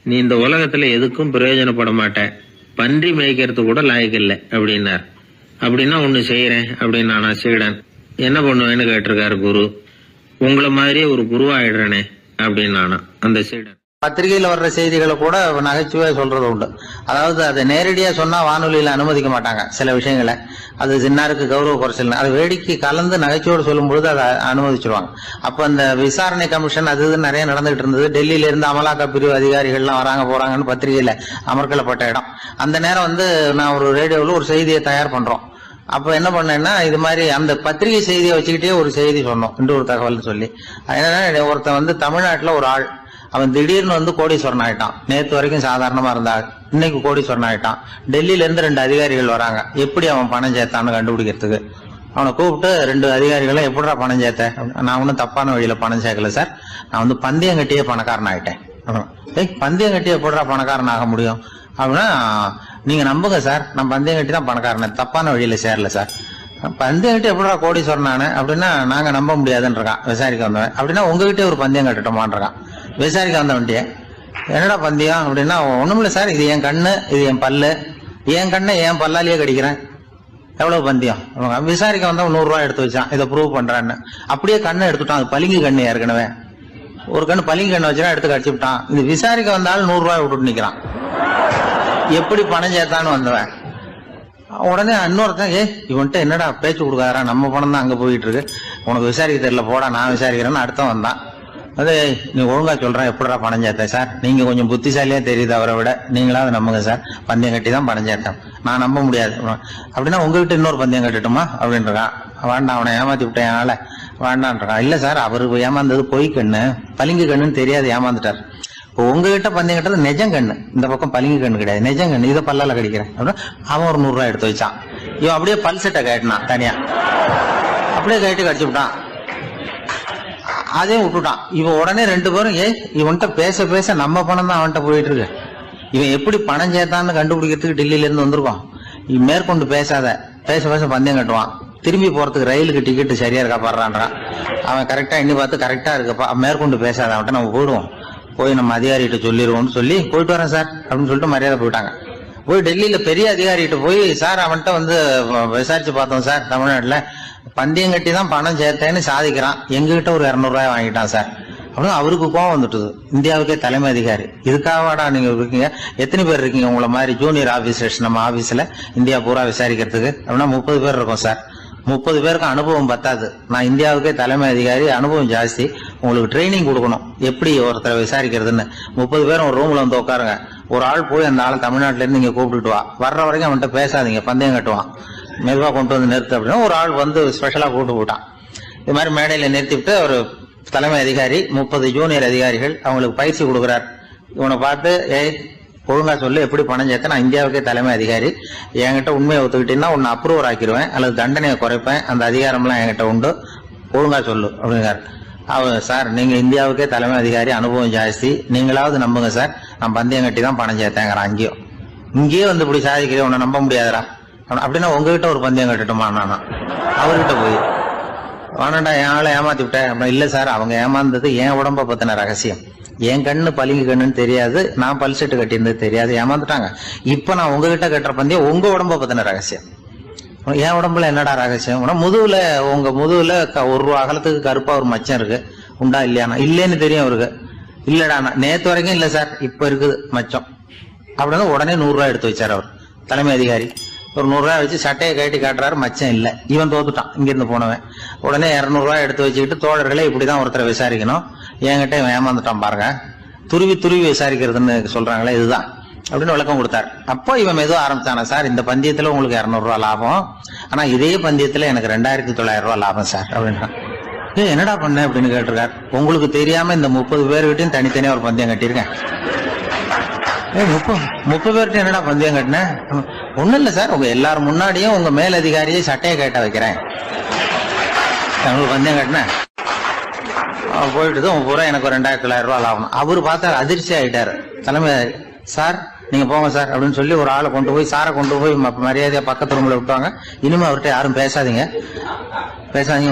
நீ இந்த உலகத்துல எதுக்கும் பிரயோஜனப்பட மாட்ட, பன்றி மேய்க்கிறது கூட லாய்க்கில்லை அப்படின்னார். அப்படின்னா ஒண்ணு செய்யறேன் அப்படின்னா சீடன். என்ன பண்ணுவேன்னு கேட்டிருக்காரு குரு. உங்களை மாதிரியே ஒரு குருவாயிடுறேனே அப்படின்னானா அந்த சீடன். பத்திரிகையில வர்ற செய்திகளை கூட நகைச்சுவையா சொல்றது உண்டு. அதாவது அதை நேரடியா சொன்னா வானொலியில அனுமதிக்க மாட்டாங்க சில விஷயங்களை. அது சின்னாருக்கு கௌரவ குறைச்சல். அது வேடிக்கை கலந்து நகைச்சுவோடு சொல்லும் பொழுது அதை அனுமதிச்சிருவாங்க. அப்ப அந்த விசாரணை கமிஷன் அது இது நிறைய நடந்துகிட்டு இருந்தது. டெல்லியில இருந்து அமலாக்க பிரிவு அதிகாரிகள்லாம் வராங்க போறாங்கன்னு பத்திரிகையில அமர்க்கலப்பட்ட இடம். அந்த நேரம் நான் ஒரு ரேடியோவில் ஒரு செய்தியை தயார் பண்றோம். அப்ப என்ன பண்ணேன்னா, இது மாதிரி அந்த பத்திரிகை செய்தியை வச்சுக்கிட்டே ஒரு செய்தி சொன்னோம், இன்னொரு தகவல் சொல்லி. என்னன்னா, ஒருத்தன் தமிழ்நாட்டுல ஒரு ஆள், அவன் திடீர்னு கோடீஸ்வரன் ஆயிட்டான். நேற்று வரைக்கும் சாதாரணமா இருந்தா இன்னைக்கு கோடீஸ்வரன் ஆயிட்டான். டெல்லியில இருந்து 2 அதிகாரிகள் வராங்க, எப்படி அவன் பணம் சேர்த்தான்னு கண்டுபிடிக்கிறதுக்கு. அவனை கூப்பிட்டு 2 அதிகாரிகளை, எப்படிடா பணம் சேர்த்த? நான் ஒன்னும் தப்பான வழியில பணம் சேர்க்கல சார், நான் பந்தயம் கட்டியே பணக்காரன் ஆயிட்டேன். பந்தயம் கட்டி எப்படிடா பணக்காரன் ஆக முடியும் அப்படின்னா, நீங்க நம்புங்க சார், நான் பந்தயம் கட்டி தான் பணக்காரன், தப்பான வழியில சேரல சார். பந்தயம் கட்டி எப்படிடா கோடீஸ்வரன் ஆனேன் அப்படின்னா, நாங்க நம்ப முடியாதுன்றான் விசாரிக்க வந்தவன். அப்படின்னா உங்ககிட்டே ஒரு பந்தயம் கட்டட்டுமான்றான் விசாரிக்க வந்தவன்ட்டிய. என்னடா பந்தயம் அப்படின்னா, ஒண்ணுமில்ல சார், இது என் கண்ணு, இது என் பல்லு, என் கண்ணை என் பல்லாலேயே கடிக்கிறேன், எவ்வளவு பந்தயம். விசாரிக்க வந்தவன் 100 ரூபாய் எடுத்து வச்சான், இதை ப்ரூவ் பண்றான்னு. அப்படியே கண்ணை எடுத்துட்டான். அது பளிங்கு கண்ணு, ஏற்கனவே ஒரு கண்ணு பளிங்கு கண்ணு வச்சுனா எடுத்து கடிச்சு விட்டான். இது விசாரிக்க வந்தாலும் 100 ரூபாய் விட்டுட்டு நிக்கிறான். எப்படி பணம் சேர்த்தான்னு வந்தவன். உடனே இன்னொருத்தன், இவன்ட்ட என்னடா பேச்சு கொடுக்காரா, நம்ம பணம் தான் அங்க போயிட்டு இருக்கு, உனக்கு விசாரிக்க தெரியல, போடா நான் விசாரிக்கிறேன்னு அடுத்த வந்தான். அது நீ ஒழுங்கா சொல்றேன், எப்படிடா பணம் சேர்த்தேன் சார், நீங்க கொஞ்சம் புத்திசாலியா தெரியுது அவரை விட, நீங்களாவது நம்புங்க சார், பந்தயம் கட்டி தான் பணம் சேர்த்தேன், நான் நம்ப முடியாது. அப்படின்னா உங்ககிட்ட இன்னொரு பந்தயம் கட்டட்டுமா அப்படின்றான். வேண்டாம், அவனை ஏமாத்தி விட்டேன் அதனால வேண்டான்றான். இல்ல சார், அவரு ஏமாந்தது பொய் கண்ணு, பளிங்கு கண்ணுன்னு தெரியாது, ஏமாந்துட்டார். உங்ககிட்ட பந்தயம் கட்டுறது நெஜம் கண்ணு, இந்த பக்கம் பளிங்கு கண்ணு கிடையாது, நெஜம் கண்ணு, இதை பல்லால கடிக்கிறேன் அப்படின்னா அவன் ஒரு 100 ரூபாய் எடுத்து வச்சான். இவன் அப்படியே பல்செட்டை கட்டினான் தனியா, அப்படியே கட்டி கடிச்சு விட்டான். அதையும் விட்டுட்டான். இவன் உடனே 2 பேரும், இவன்கிட்ட பேச பேச நம்ம பணம் தான் அவன்கிட்ட போயிட்டு இருக்கு, இவன் எப்படி பணம் சேர்த்தான்னு கண்டுபிடிக்கிறதுக்கு டெல்லியில இருந்து வந்திருக்கோம், இவன் மேற்கொண்டு பேசாத, பேச பேச பந்தயம் கட்டுவான். திரும்பி போறதுக்கு ரயிலுக்கு டிக்கெட் சரியா இருக்கா பாடுறான்றான். அவன் கரெக்டா எண்ணி பார்த்து கரெக்டா இருக்கப்பா, மேற்கொண்டு பேசாத, அவன்கிட்ட நம்ம போயிடுவோம், போய் நம்ம அதிகாரிகிட்ட சொல்லிடுவோம்னு சொல்லி போயிட்டு வரேன் சார் அப்படின்னு சொல்லிட்டு மரியாதை போயிட்டாங்க. போய் டெல்லியில பெரிய அதிகாரிகிட்ட போய், சார் அவன்கிட்ட விசாரிச்சு பார்த்தோம் சார், தமிழ்நாட்டுல பந்தயம் கட்டி தான் பணம் சேர்த்தேன்னு சாதிக்கிறான், எங்ககிட்ட ஒரு 200 ரூபாய் வாங்கிட்டான் சார் அப்படின்னு. அவருக்கு கோவம் வந்துட்டுது. இந்தியாவுக்கே தலைமை அதிகாரி, இதுக்காகவாடா நீங்க இருக்கீங்க, எத்தனை பேர் இருக்கீங்க உங்களை மாதிரி ஜூனியர் ஆபீசர்ஸ் நம்ம ஆபீஸ்ல இந்தியா பூரா விசாரிக்கிறதுக்கு அப்படின்னா 30 பேர் இருக்கோம் சார். 30 பேருக்கு அனுபவம் பத்தாது, நான் இந்தியாவுக்கே தலைமை அதிகாரி, அனுபவம் ஜாஸ்தி, உங்களுக்கு ட்ரைனிங் கொடுக்கணும் எப்படி ஒருத்தரை விசாரிக்கிறதுன்னு. 30 பேரும் ஒரு ரூம்ல வந்து உட்காருங்க, ஒரு ஆள் போய் அந்த ஆளை தமிழ்நாட்டுல இருந்து இங்க கூப்பிட்டுட்டு வா, வர்ற வரைக்கும் அவன்கிட்ட பேசாதீங்க, பந்தயம் கட்டுவான், மெதுவா கொண்டு வந்து நிறுத்து அப்படின்னா ஒரு ஆள் ஸ்பெஷலா கூப்பிட்டு போட்டான். இது மாதிரி மேடையில நிறுத்திவிட்டு ஒரு தலைமை அதிகாரி 30 ஜூனியர் அதிகாரிகள் அவங்களுக்கு பயிற்சி கொடுக்குறார். இவனை பார்த்து, ஒழுங்கா சொல்லு, எப்படி பணம் சேர்த்த, நான் இந்தியாவுக்கே தலைமை அதிகாரி, என்கிட்ட உண்மையை ஒத்துக்கிட்டீங்கன்னா உன்னை அப்ரூவர் ஆக்கிடுவேன் அல்லது தண்டனையை குறைப்பேன், அந்த அதிகாரம்லாம் என்கிட்ட உண்டு, ஒழுங்கா சொல்லு அப்படிங்கிறார். சார், நீங்க இந்தியாவுக்கே தலைமை அதிகாரி, அனுபவம் ஜாஸ்தி, நீங்களாவது நம்புங்க சார், நான் பந்தயம் கட்டி தான் பணம் சேர்த்தேங்கிறான். இங்கேயே இப்படி சாதிக்கிறேன், உன்னை நம்ப முடியாதரா அப்படின்னா உங்ககிட்ட ஒரு பந்தயம் கட்டட்டுமா நானா அவர்கிட்ட போய், வேணாண்டா என் ஆளை ஏமாத்தி விட்டேன் அப்படின்னா, இல்ல சார், அவங்க ஏமாந்தது என் உடம்ப பத்தின ரகசியம், என் கண்ணு பளிங்கு கண்ணுன்னு தெரியாது, நான் பல்செட்டு கட்டியிருந்தது தெரியாது, ஏமாந்துட்டாங்க. இப்ப நான் உங்ககிட்ட கட்டுற பந்தயம் உங்க உடம்ப பத்தின ரகசியம். என் உடம்புல என்னடா ரகசியம்? முதுகுல, உங்க முதுகுல 1 ரூபா அகலத்துக்கு கருப்பா ஒரு மச்சம் இருக்கு, உண்டா இல்லையானா? இல்லேன்னு தெரியும் அவருக்கு. இல்லடா, நேத்து வரைக்கும் இல்ல சார், இப்ப இருக்குது மச்சம் அப்படின்னு உடனே 100 ரூபாய் எடுத்து வச்சார் அவர் தலைமை அதிகாரி. ஒரு 100 ரூபாய் வச்சு சட்டையை கட்டி காட்டுறாரு, மச்சம் இல்ல. இவன் தோத்துட்டான் இங்கிருந்து போனவன். உடனே 200 ரூபாய் எடுத்து வச்சுக்கிட்டு, தோழர்களே இப்படிதான் ஒருத்தரை விசாரிக்கணும், என்கிட்ட இவன் ஏமாந்துட்டான் பாருங்க, துருவி துருவி விசாரிக்கிறதுன்னு சொல்றாங்களே இதுதான் அப்படின்னு விளக்கம் கொடுத்தாரு. அப்போ இவன் மெதுவா ஆரம்பிச்சானா, சார் இந்த பந்தயத்துல உங்களுக்கு 200 ரூபாய் லாபம், ஆனா இதே பந்தயத்துல எனக்கு 2900 ரூபாய் லாபம் சார் அப்படின்றான். என்னடா பண்ண அப்படின்னு கேட்டிருக்காரு. உங்களுக்கு தெரியாம இந்த 30 பேர்கிட்டையும் தனித்தனியா ஒரு பந்தயம் கட்டியிருக்கேன். 30 பேர்கிட்ட என்னடா பந்தயம் கட்டினேன்? ஒண்ணும் இல்ல சார், உங்க எல்லாரும் முன்னாடியும் உங்க மேலதிகாரியை சட்டையை கேட்ட வைக்கிறேன், உங்களுக்கு பந்தயம் கட்டினேன். போயிட்டு பூரா எனக்கு 2900 ரூபாய் லாபம். அவரு பார்த்தாரு, அதிர்ச்சி ஆயிட்டாரு. தலைமை, சார் நீங்க போங்க சார் அப்படின்னு சொல்லி ஒரு ஆளை கொண்டு போய், சாரை கொண்டு போய் மரியாதையா பக்கத்து ரூம்ல விட்டுவாங்க, இனிமே அவர்கிட்ட யாரும் பேசாதீங்க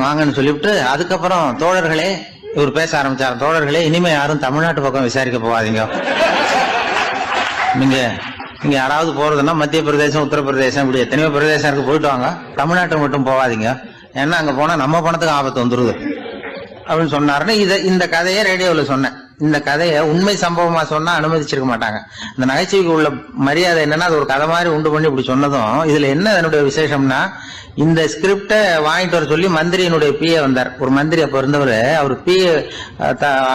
வாங்கன்னு சொல்லிவிட்டு, அதுக்கப்புறம் தோழர்களே, இவர் பேச ஆரம்பிச்சார், தோழர்களே இனிமே யாரும் தமிழ்நாட்டு பக்கம் விசாரிக்க போகாதீங்க, நீங்க யாராவது போறதுன்னா மத்திய பிரதேசம், உத்தரப்பிரதேசம், இப்படி எத்தனையோ பிரதேசம் இருக்கு, போயிட்டு வாங்க, தமிழ்நாட்டு மட்டும் போகாதீங்க, ஏன்னா அங்க போனா நம்ம பணத்துக்கு ஆபத்து வந்துருது அப்படின்னு சொன்னாருன்னு இந்த கதையை ரேடியோல சொன்னேன். இந்த கதையை உண்மை சம்பவமா சொன்னா அனுமதிச்சிருக்க மாட்டாங்க. இந்த நகைச்சுவைக்கு உள்ள மரியாதை என்னன்னா, அது ஒரு கதை மாதிரி உண்டு பண்ணி இப்படி சொன்னதும், இதுல என்ன என்னுடைய விசேஷம்னா, இந்த ஸ்கிரிப்டை வாங்கிட்டு வர சொல்லி மந்திரியினுடைய பிஏ வந்தார். ஒரு மந்திரி அப்ப இருந்தவர், அவர் பிஏ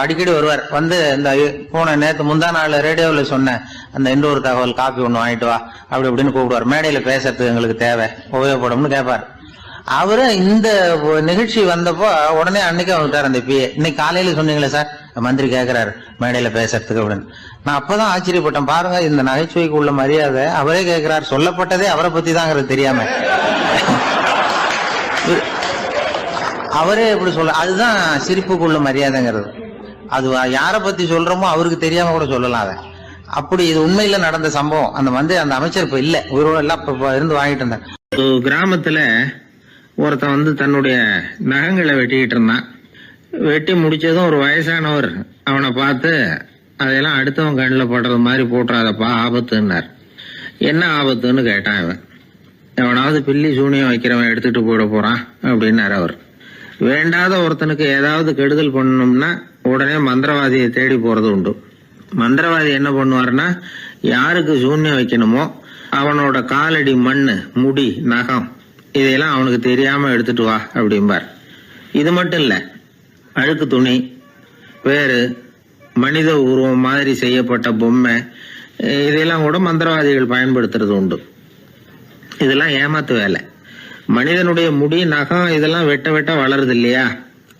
அடிக்கடி வருவார். வந்து இந்த போன நேற்று முந்தா நாள் ரேடியோவில் சொன்ன அந்த இன்னொரு தகவல் காப்பி ஒண்ணு வாங்கிட்டு வா அப்படி அப்படின்னு கூப்பிடுவார். மேடையில பேசுறதுக்கு எங்களுக்கு தேவை, உபயோகப்படும்னு கேட்பார். அவரு இந்த நிகழ்ச்சி வந்தப்போ உடனே அன்னைக்கு வந்துட்டார் அந்த பிஏ. இன்னைக்கு காலையில சொன்னீங்களே சார், மந்திரி கேட்கிறாரு மேடையில பேசுறதுக்கு அப்படின்னு. நான் அப்பதான் ஆச்சரியப்பட்டேன், பாருங்க இந்த நகைச்சுவைக்கு உள்ள மரியாதை. அவரே கேட்கிறார், சொல்லப்பட்டதே அவரை பத்தி தாங்கிறது தெரியாம அவரே எப்படி சொல்ல, அதுதான் சிரிப்புக்குள்ள மரியாதைங்கிறது. அது யார பத்தி சொல்றோமோ அவருக்கு தெரியாம கூட சொல்லலாம் அதை. அப்படி இது உண்மையில நடந்த சம்பவம். அந்த அமைச்சர் இப்ப இல்ல, உயிரோட எல்லாம் இருந்து வாங்கிட்டு இருந்தார். கிராமத்துல ஒருத்தன் தன்னுடைய நகங்களை வெட்டிக்கிட்டு இருந்தான். வெட்டி முடிச்சதும் ஒரு வயசானவர் அவனை பார்த்து, அதெல்லாம் அடுத்தவன் கண்ணில் படுறது மாதிரி போட்டுறாதப்பா, ஆபத்துன்னார். என்ன ஆபத்துன்னு கேட்டான் இவன். எவனாவது பில்லி சூனியம் வைக்கிறவன் எடுத்துட்டு போயிட போறான் அப்படின்னாரு அவர். வேண்டாத ஒருத்தனுக்கு ஏதாவது கெடுதல் பண்ணணும்னா உடனே மந்திரவாதியை தேடி போறது உண்டு. மந்திரவாதி என்ன பண்ணுவாருன்னா, யாருக்கு சூன்யம் வைக்கணுமோ அவனோட காலடி மண்ணு, முடி, நகம் இதையெல்லாம் அவனுக்கு தெரியாம எடுத்துட்டு வா அப்படிம்பார். இது மட்டும் இல்ல, அழுக்கு துணி, வேறு மனித உருவம் மாதிரி செய்யப்பட்ட பொம்மை, இதையெல்லாம் கூட மந்திரவாதிகள் பயன்படுத்துறது உண்டு. இதெல்லாம் ஏமாத்து வேலை. மனிதனுடைய முடி, நகம் இதெல்லாம் வெட்ட வெட்ட வளருது இல்லையா,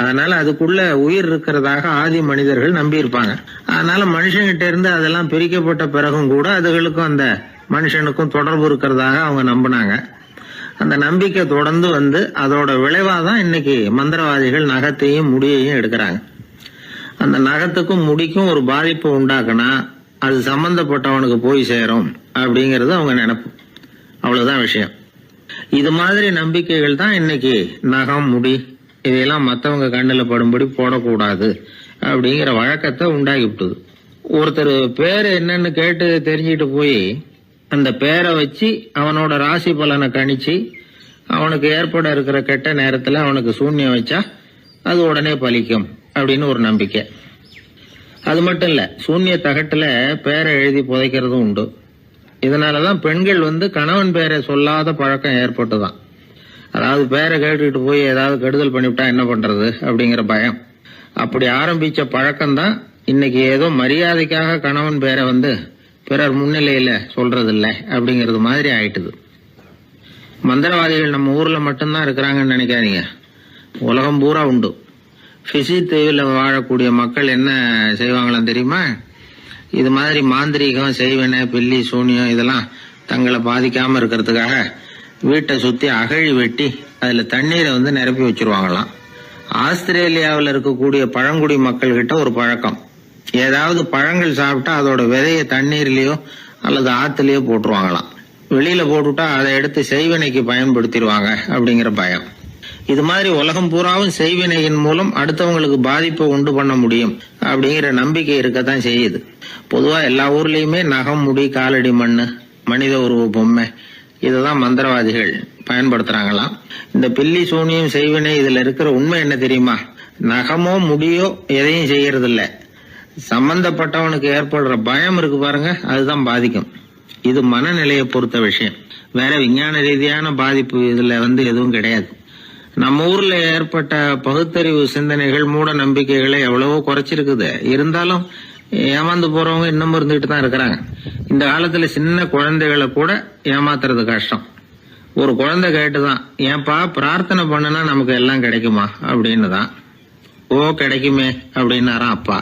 அதனால அதுக்குள்ள உயிர் இருக்கிறதாக ஆதி மனிதர்கள் நம்பி இருப்பாங்க. அதனால மனுஷங்கிட்ட இருந்து அதெல்லாம் பிரிக்கப்பட்ட பிறகும் கூட அதுகளுக்கும் அந்த மனுஷனுக்கும் தொடர்பு இருக்கிறதாக அவங்க நம்பினாங்க. அந்த நம்பிக்கை தொடர்ந்து அதோட விளைவாதான் இன்னைக்கு மந்திரவாதிகள் நகத்தையும் முடியையும் எடுக்கிறாங்க. அந்த நகத்துக்கும் முடிக்கும் ஒரு பாதிப்பு உண்டாக்குனா அது சம்பந்தப்பட்டவனுக்கு போய் சேரும் அப்படிங்கறது அவங்க நினைப்பு. அவ்வளவுதான் விஷயம். இது மாதிரி நம்பிக்கைகள் தான் இன்னைக்கு நகம், முடி இதையெல்லாம் மற்றவங்க கண்ணில் படும்படி போடக்கூடாது அப்படிங்கிற வழக்கத்தை உண்டாக்கி விட்டுது. ஒருத்தர் பேரு என்னன்னு கேட்டு தெரிஞ்சுட்டு போய் அந்த பேரை வச்சு அவனோட ராசி பலனை கணிச்சு அவனுக்கு ஏற்பட இருக்கிற கெட்ட நேரத்துல அவனுக்கு சூன்யம் வச்சா அது உடனே பலிக்கும் அப்படின்னு ஒரு நம்பிக்கை. அது மட்டும் இல்ல, சூன்ய தகட்டுல பேரை எழுதி புதைக்கிறதும் உண்டு. இதனாலதான் பெண்கள் கணவன் பேரை சொல்லாத பழக்கம் ஏற்பட்டுதான். அதாவது பேரை கேட்டுக்கிட்டு போய் ஏதாவது கெடுதல் பண்ணிவிட்டா என்ன பண்றது அப்படிங்கிற பயம். அப்படி ஆரம்பிச்ச பழக்கம்தான் இன்னைக்கு ஏதோ மரியாதைக்காக கணவன் பேரை பிறர் முன்னிலையில சொல்றது இல்ல அப்படிங்கறது மாதிரி ஆயிட்டுது. மந்திரவாதிகள் நம்ம ஊர்ல மட்டும்தான் இருக்கிறாங்கன்னு நினைக்காதீங்க, உலகம் பூரா உண்டு. பிசி தீவில் வாழக்கூடிய மக்கள் என்ன செய்வாங்களாம் தெரியுமா? இது மாதிரி மாந்திரீகம், செய்வன, பில்லி, சூனியம் இதெல்லாம் தங்களை பாதிக்காம இருக்கிறதுக்காக வீட்டை சுத்தி அகழி வெட்டி அதுல தண்ணீரை நிரப்பி வச்சிருவாங்களாம். ஆஸ்திரேலியாவில் இருக்கக்கூடிய பழங்குடி மக்கள் கிட்ட ஒரு பழக்கம், ஏதாவது பழங்கள் சாப்பிட்டா அதோட விதைய தண்ணீர்லயோ அல்லது ஆத்துலயோ போட்டுருவாங்களாம். வெளியில போட்டுட்டா அதை எடுத்து செய்வினைக்கு பயன்படுத்திடுவாங்க அப்படிங்கிற பயம். இது மாதிரி உலகம் பூராவும் செய்வினையின் மூலம் அடுத்தவங்களுக்கு பாதிப்பை உண்டு பண்ண முடியும் அப்படிங்கிற நம்பிக்கை இருக்கத்தான் செய்யுது. பொதுவா எல்லா ஊர்லயுமே நகம், முடி, காலடி மண்ணு, மனித உருவ பொம்மை இததான் மந்திரவாதிகள் பயன்படுத்துறாங்களாம். இந்த பில்லி, சூனியம், செய்வினை இதுல இருக்கிற உண்மை என்ன தெரியுமா? நகமோ முடியோ எதையும் செய்யறது இல்ல, சம்பந்தப்பட்டவனுக்கு ஏற்படுற பயம் இருக்கு பாருங்க, அதுதான் பாதிக்கும். இது மனநிலையை பொறுத்த விஷயம். வேற விஞ்ஞான ரீதியான பாதிப்பு இதுல எதுவும் கிடையாது. நம்ம ஊர்ல ஏற்பட்ட பகுத்தறிவு சிந்தனைகள், மூட நம்பிக்கைகளை எவ்வளவோ குறைச்சிருக்குது. இருந்தாலும் ஏமாந்து போறவங்க இன்னமும் இருந்துகிட்டு தான் இருக்கிறாங்க. இந்த காலத்துல சின்ன குழந்தைகளை கூட ஏமாத்துறது கஷ்டம். ஒரு குழந்தை கேட்டுதான், ஏன்பா பிரார்த்தனை பண்ணுனா நமக்கு எல்லாம் கிடைக்குமா அப்படின்னு தான். ஓ கிடைக்குமே அப்படின்னாராம் அப்பா.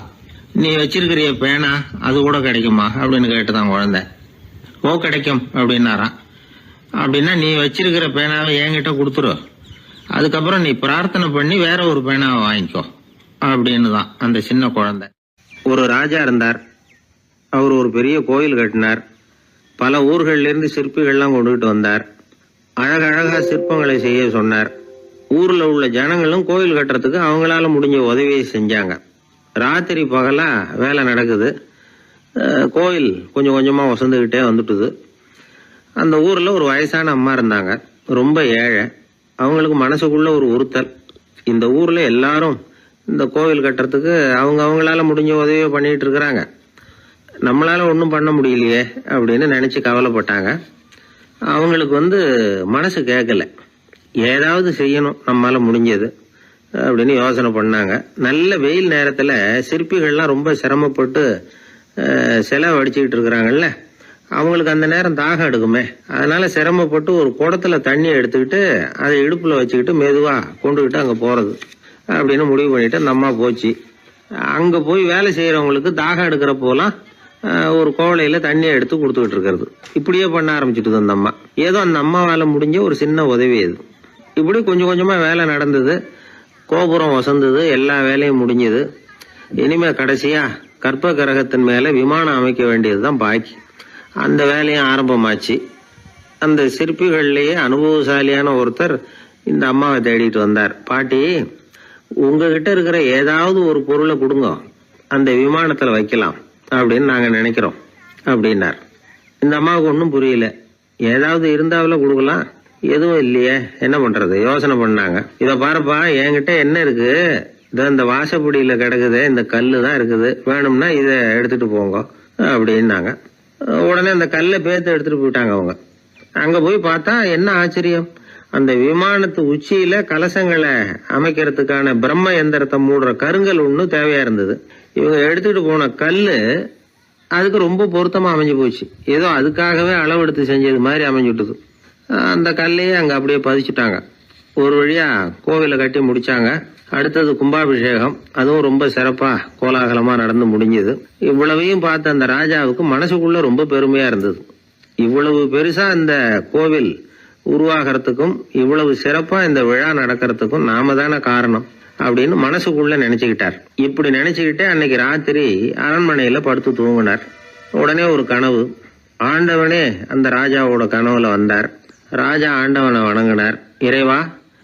நீ வச்சிருக்கிறிய பேனா அது கூட கிடைக்குமா அப்படின்னு கேட்டுதான் குழந்தை. ஓ கிடைக்கும் அப்படின்னாராம். அப்படின்னா நீ வச்சிருக்கிற பேனாவை என்கிட்ட கொடுத்துரு, அதுக்கப்புறம் நீ பிரார்த்தனை பண்ணி வேற ஒரு பேனாவை வாங்கிக்கோ அப்படின்னு தான் அந்த சின்ன குழந்தை. ஒரு ராஜா இருந்தார். அவர் ஒரு பெரிய கோயில் கட்டினார். பல ஊர்கள்ல இருந்து சிற்பிகள்லாம் கொண்டுகிட்டு வந்தார். அழகழகா சிற்பங்களை செய்ய சொன்னார். ஊர்ல உள்ள ஜனங்களும் கோயில் கட்டுறதுக்கு அவங்களால முடிஞ்ச உதவியை செஞ்சாங்க. ராத்திரி பகலா வேலை நடக்குது. கோயில் கொஞ்சம் கொஞ்சமா வசந்துகிட்டே வந்துட்டுது. அந்த ஊர்ல ஒரு வயசான அம்மா இருந்தாங்க, ரொம்ப ஏழை. அவங்களுக்கு மனசுக்குள்ள ஒரு உறுத்தல், இந்த ஊர்ல எல்லாரும் இந்த கோவில் கட்டுறதுக்கு அவங்களால முடிஞ்ச உதவியை பண்ணிட்டு இருக்கிறாங்க, நம்மளால ஒன்றும் பண்ண முடியலையே அப்படின்னு நினைச்சு கவலைப்பட்டாங்க. அவங்களுக்கு மனசு கேட்கல, ஏதாவது செய்யணும் நம்மளால முடிஞ்சது அப்படின்னு யோசனை பண்ணாங்க. நல்ல வெயில் நேரத்துல சிற்பிகள்லாம் ரொம்ப சிரமப்பட்டு சிலை வடிச்சுக்கிட்டு இருக்கிறாங்கல்ல, அவங்களுக்கு அந்த நேரம் தாகம் எடுக்குமே. அதனால சிரமப்பட்டு ஒரு குடத்துல தண்ணியை எடுத்துக்கிட்டு அதை இடுப்புல வச்சுக்கிட்டு மெதுவா கொண்டுகிட்டு அங்க போறது அப்படின்னு முடிவு பண்ணிட்டு அந்த அம்மா போச்சு. அங்க போய் வேலை செய்யறவங்களுக்கு தாகம் எடுக்கிற போலாம் ஒரு கோவலையில தண்ணியை எடுத்து கொடுத்துக்கிட்டு இருக்கிறது. இப்படியே பண்ண ஆரம்பிச்சுட்டு அந்த அம்மா. ஏதோ அந்த அம்மாவால முடிஞ்ச ஒரு சின்ன உதவி அது. இப்படி கொஞ்சம் கொஞ்சமா வேலை நடந்தது. கோபுரம் வசந்தது, எல்லா வேலையும் முடிஞ்சது. இனிமே கடைசியா கற்ப கிரகத்தின் மேல விமானம் அமைக்க வேண்டியதுதான் பாக்கி. அந்த வேலையும் ஆரம்பமாச்சு. அந்த சிற்பிகள்லயே அனுபவசாலியான ஒருத்தர் இந்த அம்மாவை தேடிட்டு வந்தார். பாட்டி, உங்ககிட்ட இருக்கிற ஏதாவது ஒரு பொருளை கொடுங்க, அந்த விமானத்துல வைக்கலாம் அப்படின்னு நாங்க நினைக்கிறோம் அப்படின்னார். இந்த அம்மாவுக்கு ஒன்றும் புரியல. ஏதாவது இருந்தாவில கொடுக்கலாம், எதுவும் இல்லையே, என்ன பண்றது யோசனை பண்ணாங்க. இத பாருப்பா, என்கிட்ட என்ன இருக்கு, இந்த வாசப்படியில கிடக்குது, இந்த கல்லு தான் இருக்குது, வேணும்னா இதை எடுத்துட்டு போங்க அப்படின்னாங்க. உடனே அந்த கல்லை பேத்து எடுத்துட்டு போயிட்டாங்க அவங்க. அங்க போய் பார்த்தா என்ன ஆச்சரியம், அந்த விமானத்து உச்சியில கலசங்களை அமைக்கிறதுக்கான பிரம்ம எந்திரத்தை மூடுற கருங்கல் ஒண்ணு தேவையா இருந்தது. இவங்க எடுத்துட்டு போன கல்லு அதுக்கு ரொம்ப பொருத்தமா அமைஞ்சு போச்சு. ஏதோ அதுக்காகவே அளவெடுத்து செஞ்சது மாதிரி அமைஞ்சுட்டுது. அந்த கல்லையே அங்க அப்படியே பதிச்சுட்டாங்க. ஒரு வழியா கோவிலை கட்டி முடிச்சாங்க. அடுத்தது கும்பாபிஷேகம். அதுவும் ரொம்ப சிறப்பா கோலாகலமா நடந்து முடிஞ்சது. இவ்வளவையும் பார்த்த அந்த ராஜாவுக்கு மனசுக்குள்ள ரொம்ப பெருமையா இருந்தது. இவ்வளவு பெருசா இந்த கோவில் உருவாகிறதுக்கும் இவ்வளவு சிறப்பா இந்த விழா நடக்கிறதுக்கும் நாம தானே காரணம் அப்படின்னு மனசுக்குள்ள நினைச்சுக்கிட்டார். இப்படி நினைச்சுக்கிட்டே அன்னைக்கு ராத்திரி அரண்மனையில படுத்து தூங்கினார். உடனே ஒரு கனவு. ஆண்டவனே அந்த ராஜாவோட கனவுல வந்தார். ராஜா ஆண்டவனை வணங்கினார். இறைவா,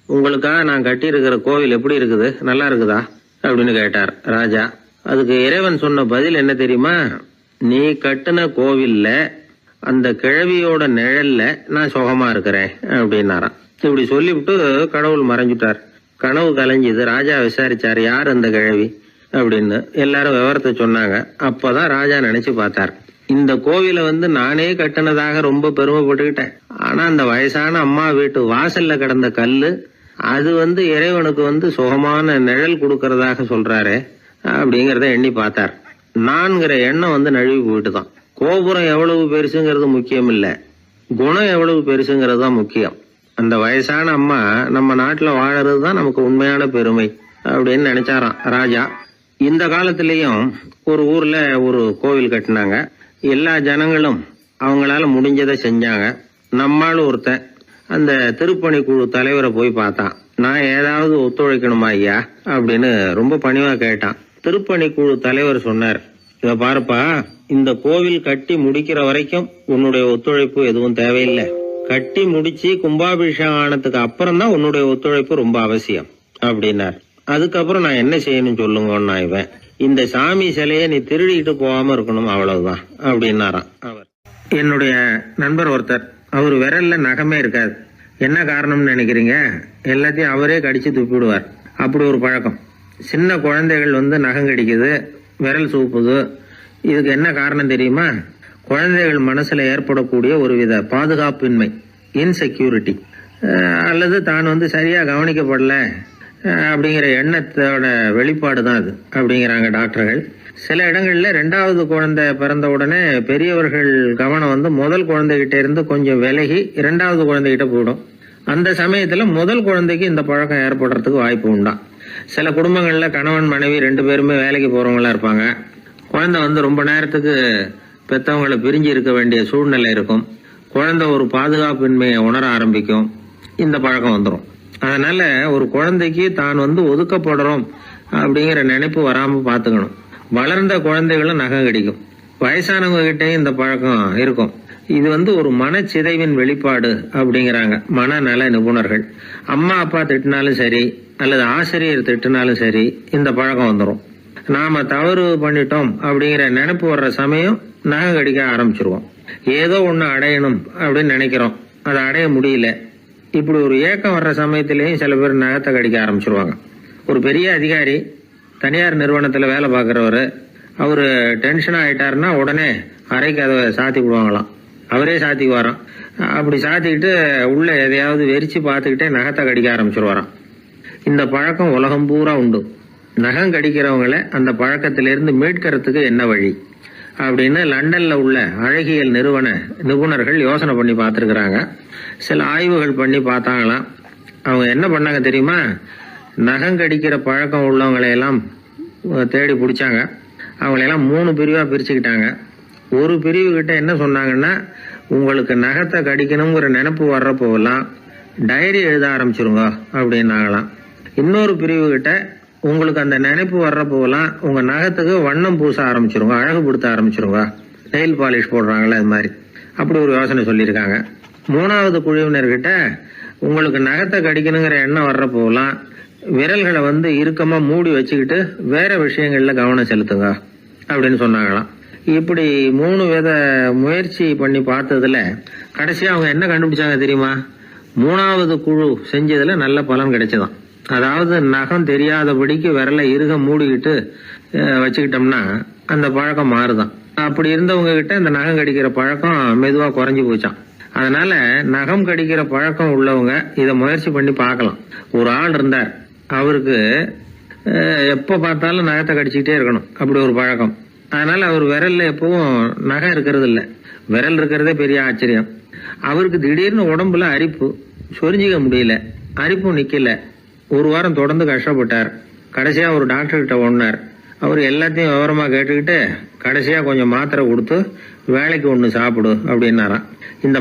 உங்களுக்காக நான் கட்டி இருக்கிற கோவில் எப்படி இருக்குது, நல்லா இருக்குதா அப்படின்னு கேட்டார் ராஜா. அதுக்கு இறைவன் சொன்ன பதில் என்ன தெரியுமா, நீ கட்டின கோவில்ல அந்த கிழவியோட நிழல்ல நான் சுகமா இருக்கிறேன் அப்படின்னாராம். இப்படி சொல்லிவிட்டு கடவுள் மறைஞ்சுட்டார். கனவு கலைஞ்சுது. ராஜா விசாரிச்சார், யார் அந்த கிழவி அப்படின்னு. எல்லாரும் விவரத்தை சொன்னாங்க. அப்பதான் ராஜா நினைச்சு பார்த்தார், இந்த கோவிலை நானே கட்டினதாக ரொம்ப பெருமைப்பட்டுக்கிட்டேன். ஆனா அந்த வயசான அம்மா வீட்டு வாசல்ல கிடந்த கல்லு அது இறைவனுக்கு சுகமான நிழல் கொடுக்கறதாக சொல்றாரு அப்படிங்கறத எண்ணி பார்த்தார். நான்கிற எண்ணம் நழுவி போயிட்டுதான். கோபுரம் எவ்வளவு பெருசுங்கிறது முக்கியம் இல்ல, குணம் எவ்வளவு பெருசுங்கிறது தான் முக்கியம். அந்த வயசான அம்மா நம்ம நாட்டுல வாழறது தான் நமக்கு உண்மையான பெருமை அப்படின்னு நினைச்சாராம் ராஜா. இந்த காலத்திலயும் ஒரு ஊர்ல ஒரு கோவில் கட்டினாங்க. எல்லா ஜனங்களும் அவங்களால முடிஞ்சதை செஞ்சாங்க. நம்மால் ஒருத்தன் அந்த திருப்பணி குழு தலைவரை போய் பார்த்தான். நான் ஏதாவது ஒத்துழைக்கணுமா ஐயா அப்படின்னு ரொம்ப பணிவா கேட்டான். திருப்பணி குழு தலைவர் சொன்னார், இத பாருப்பா, இந்த கோவில் கட்டி முடிக்கிற வரைக்கும் உன்னுடைய ஒத்துழைப்பு எதுவும் தேவையில்லை. கட்டி முடிச்சு கும்பாபிஷேகம் ஆனதுக்கு அப்புறம் தான் உன்னுடைய ஒத்துழைப்பு ரொம்ப அவசியம் அப்படின்னார். அதுக்கப்புறம் நான் என்ன செய்யணும் சொல்லுங்கன்னா, இவன் இந்த சாமி சிலையை நீ திருடிட்டு போகாம இருக்கணும், அவ்வளவுதான் அப்படின்னாராம் அவர். என்னுடைய நண்பர் ஒருத்தர், அவர் விரல்ல நகமே இருக்காது. என்ன காரணம்னு நினைக்கிறீங்க? எல்லாத்தையும் அவரே கடிச்சு துப்பிடுவார். அப்படி ஒரு பழக்கம். சின்ன குழந்தைகள் நகம் கடிக்குது, விரல் சூப்புது. இதுக்கு என்ன காரணம் தெரியுமா? குழந்தைகள் மனசுல ஏற்படக்கூடிய ஒருவித பாதுகாப்பின்மை, இன்செக்யூரிட்டி, அல்லது தான் சரியா கவனிக்கப்படல அப்படிங்கிற எண்ணத்தோட வெளிப்பாடு தான் அது அப்படிங்கிறாங்க டாக்டர்கள். சில இடங்கள்ல 2வது குழந்தை பிறந்த உடனே பெரியவர்கள் கவனம் முதல் குழந்தைகிட்ட இருந்து கொஞ்சம் விலகி 2வது குழந்தைகிட்ட போயிடும். அந்த சமயத்துல முதல் குழந்தைக்கு இந்த பழக்கம் ஏற்படுறதுக்கு வாய்ப்பு உண்டா. சில குடும்பங்கள்ல கணவன் மனைவி 2 பேருமே வேலைக்கு போறவங்களா இருப்பாங்க. குழந்தை ரொம்ப நேரத்துக்கு பெத்தவங்களை பிரிஞ்சு இருக்க வேண்டிய சூழ்நிலை இருக்கும். குழந்தை ஒரு பாதுகாப்பின்மையை உணர ஆரம்பிக்கும். இந்த பழக்கம் வந்துடும். அதனால ஒரு குழந்தைக்கு தான் ஒதுக்கப்படுறோம் அப்படிங்கிற நினைப்பு வராம பாத்துக்கணும். வளர்ந்த குழந்தைகளும் நகம் கடிக்கும். வயசானவங்க கிட்டையும் இந்த பழக்கம் இருக்கும். இது ஒரு மனச்சிதைவின் வெளிப்பாடு அப்படிங்கிறாங்க மனநல நிபுணர்கள். அம்மா அப்பா திட்டினாலும் சரி அல்லது ஆசிரியர் திட்டினாலும் சரி இந்த பழக்கம் வந்துடும். நாம தவறு பண்ணிட்டோம் அப்படிங்கிற நினைப்பு வர்ற சமயம் நகம் கடிக்க ஆரம்பிச்சிருவோம். ஏதோ ஒண்ணு அடையணும் அப்படின்னு நினைக்கிறோம், அதை அடைய முடியல. இப்படி ஒரு ஏக்கம் வர்ற சமயத்திலேயும் சில பேர் நகத்தை கடிக்க ஆரம்பிச்சிருவாங்க. ஒரு பெரிய அதிகாரி, தனியார் நிறுவனத்துல வேலை பார்க்கிறவரு, அவரு டென்ஷன் ஆயிட்டாருன்னா உடனே அறைக்கு அதை சாத்தி விடுவாங்களாம். அவரே சாத்திக்குவாராம். அப்படி சாத்திக்கிட்டு உள்ள எதையாவது வெறிச்சு பார்த்துக்கிட்டே நகத்தை கடிக்க ஆரம்பிச்சிருவாராம். இந்த பழக்கம் உலகம் பூரா உண்டு. நகம் கடிக்கிறவங்களை அந்த பழக்கத்திலிருந்து மீட்கிறதுக்கு என்ன வழி அப்படின்னு லண்டன்ல உள்ள அழகியல் நிபுணர்கள் யோசனை பண்ணி பார்த்துருக்குறாங்க. சில ஆய்வுகள் பண்ணி பார்த்தாங்களாம். அவங்க என்ன பண்ணாங்க தெரியுமா? நகம் கடிக்கிற பழக்கம் உள்ளவங்களையெல்லாம் தேடி பிடிச்சாங்க. அவங்களையெல்லாம் 3 பிரிவா பிரிச்சுக்கிட்டாங்க. ஒரு பிரிவு கிட்ட என்ன சொன்னாங்கன்னா, உங்களுக்கு நகத்தை கடிக்கணுங்கிற நினைப்பு வர்றப்போலாம் டைரி எழுத ஆரம்பிச்சிருங்க அப்படின்னாங்களாம். இன்னொரு பிரிவு கிட்ட உங்களுக்கு அந்த நினைப்பு வர்றப்போலாம் உங்க நகத்துக்கு வண்ணம் பூச ஆரம்பிச்சிருங்க, அழகுபடுத்த ஆரம்பிச்சிருங்க, நெயில் பாலிஷ் போடுறாங்களே அது மாதிரி, அப்படி ஒரு யோசனை சொல்லியிருக்காங்க. 3வது குழுவினர்கிட்ட உங்களுக்கு நகத்தை கடிக்கணுங்கிற எண்ணம் வர்றப்போலாம் விரல்களை இறுக்கமா மூடி வச்சுக்கிட்டு வேற விஷயங்கள்ல கவனம் செலுத்துங்க அப்படின்னு சொன்னாங்களாம். இப்படி 3 வித முயற்சி பண்ணி பார்த்ததுல கடைசியா அவங்க என்ன கண்டுபிடிச்சாங்க தெரியுமா? 3வது குழு செஞ்சதுல நல்ல பலன் கிடைச்சதாம். அதாவது நகம் தெரியாதபடிக்கு விரலை இறுக மூடிக்கிட்டு வச்சுக்கிட்டோம்னா அந்த பழக்கம் மாறுதான். அப்படி இருந்தவங்க கிட்ட இந்த நகம் கடிக்கிற பழக்கம் மெதுவா குறைஞ்சு போச்சான். அதனால நகம் கடிக்கிற பழக்கம் உள்ளவங்க இதை முயற்சி பண்ணி பார்க்கலாம். ஒரு ஆள் இருந்தார், அவருக்கு எப்ப பார்த்தாலும் நகத்தை கடிச்சுக்கிட்டே இருக்கணும், அப்படி ஒரு பழக்கம். அதனால அவர் விரல்ல எப்பவும் நகம் இருக்கிறது இல்ல, விரல் இருக்கிறதே பெரிய ஆச்சரியம். அவருக்கு திடீர்னு உடம்புல அரிப்பு, சொரிஞ்சிக்க முடியல, அரிப்பும் நிக்கல. 1 வாரம் தொடர்ந்து கஷ்டப்பட்டார். கடைசியா ஒரு டாக்டர் கிட்ட ஓடினார். அவர் எல்லாத்தையும் விவரமா கேட்டுக்கிட்டு கடைசியா கொஞ்சம் மாத்திரை கொடுத்து வேலைக்கு ஒண்ணு சாப்பிடு அப்படின்னாராம். இந்த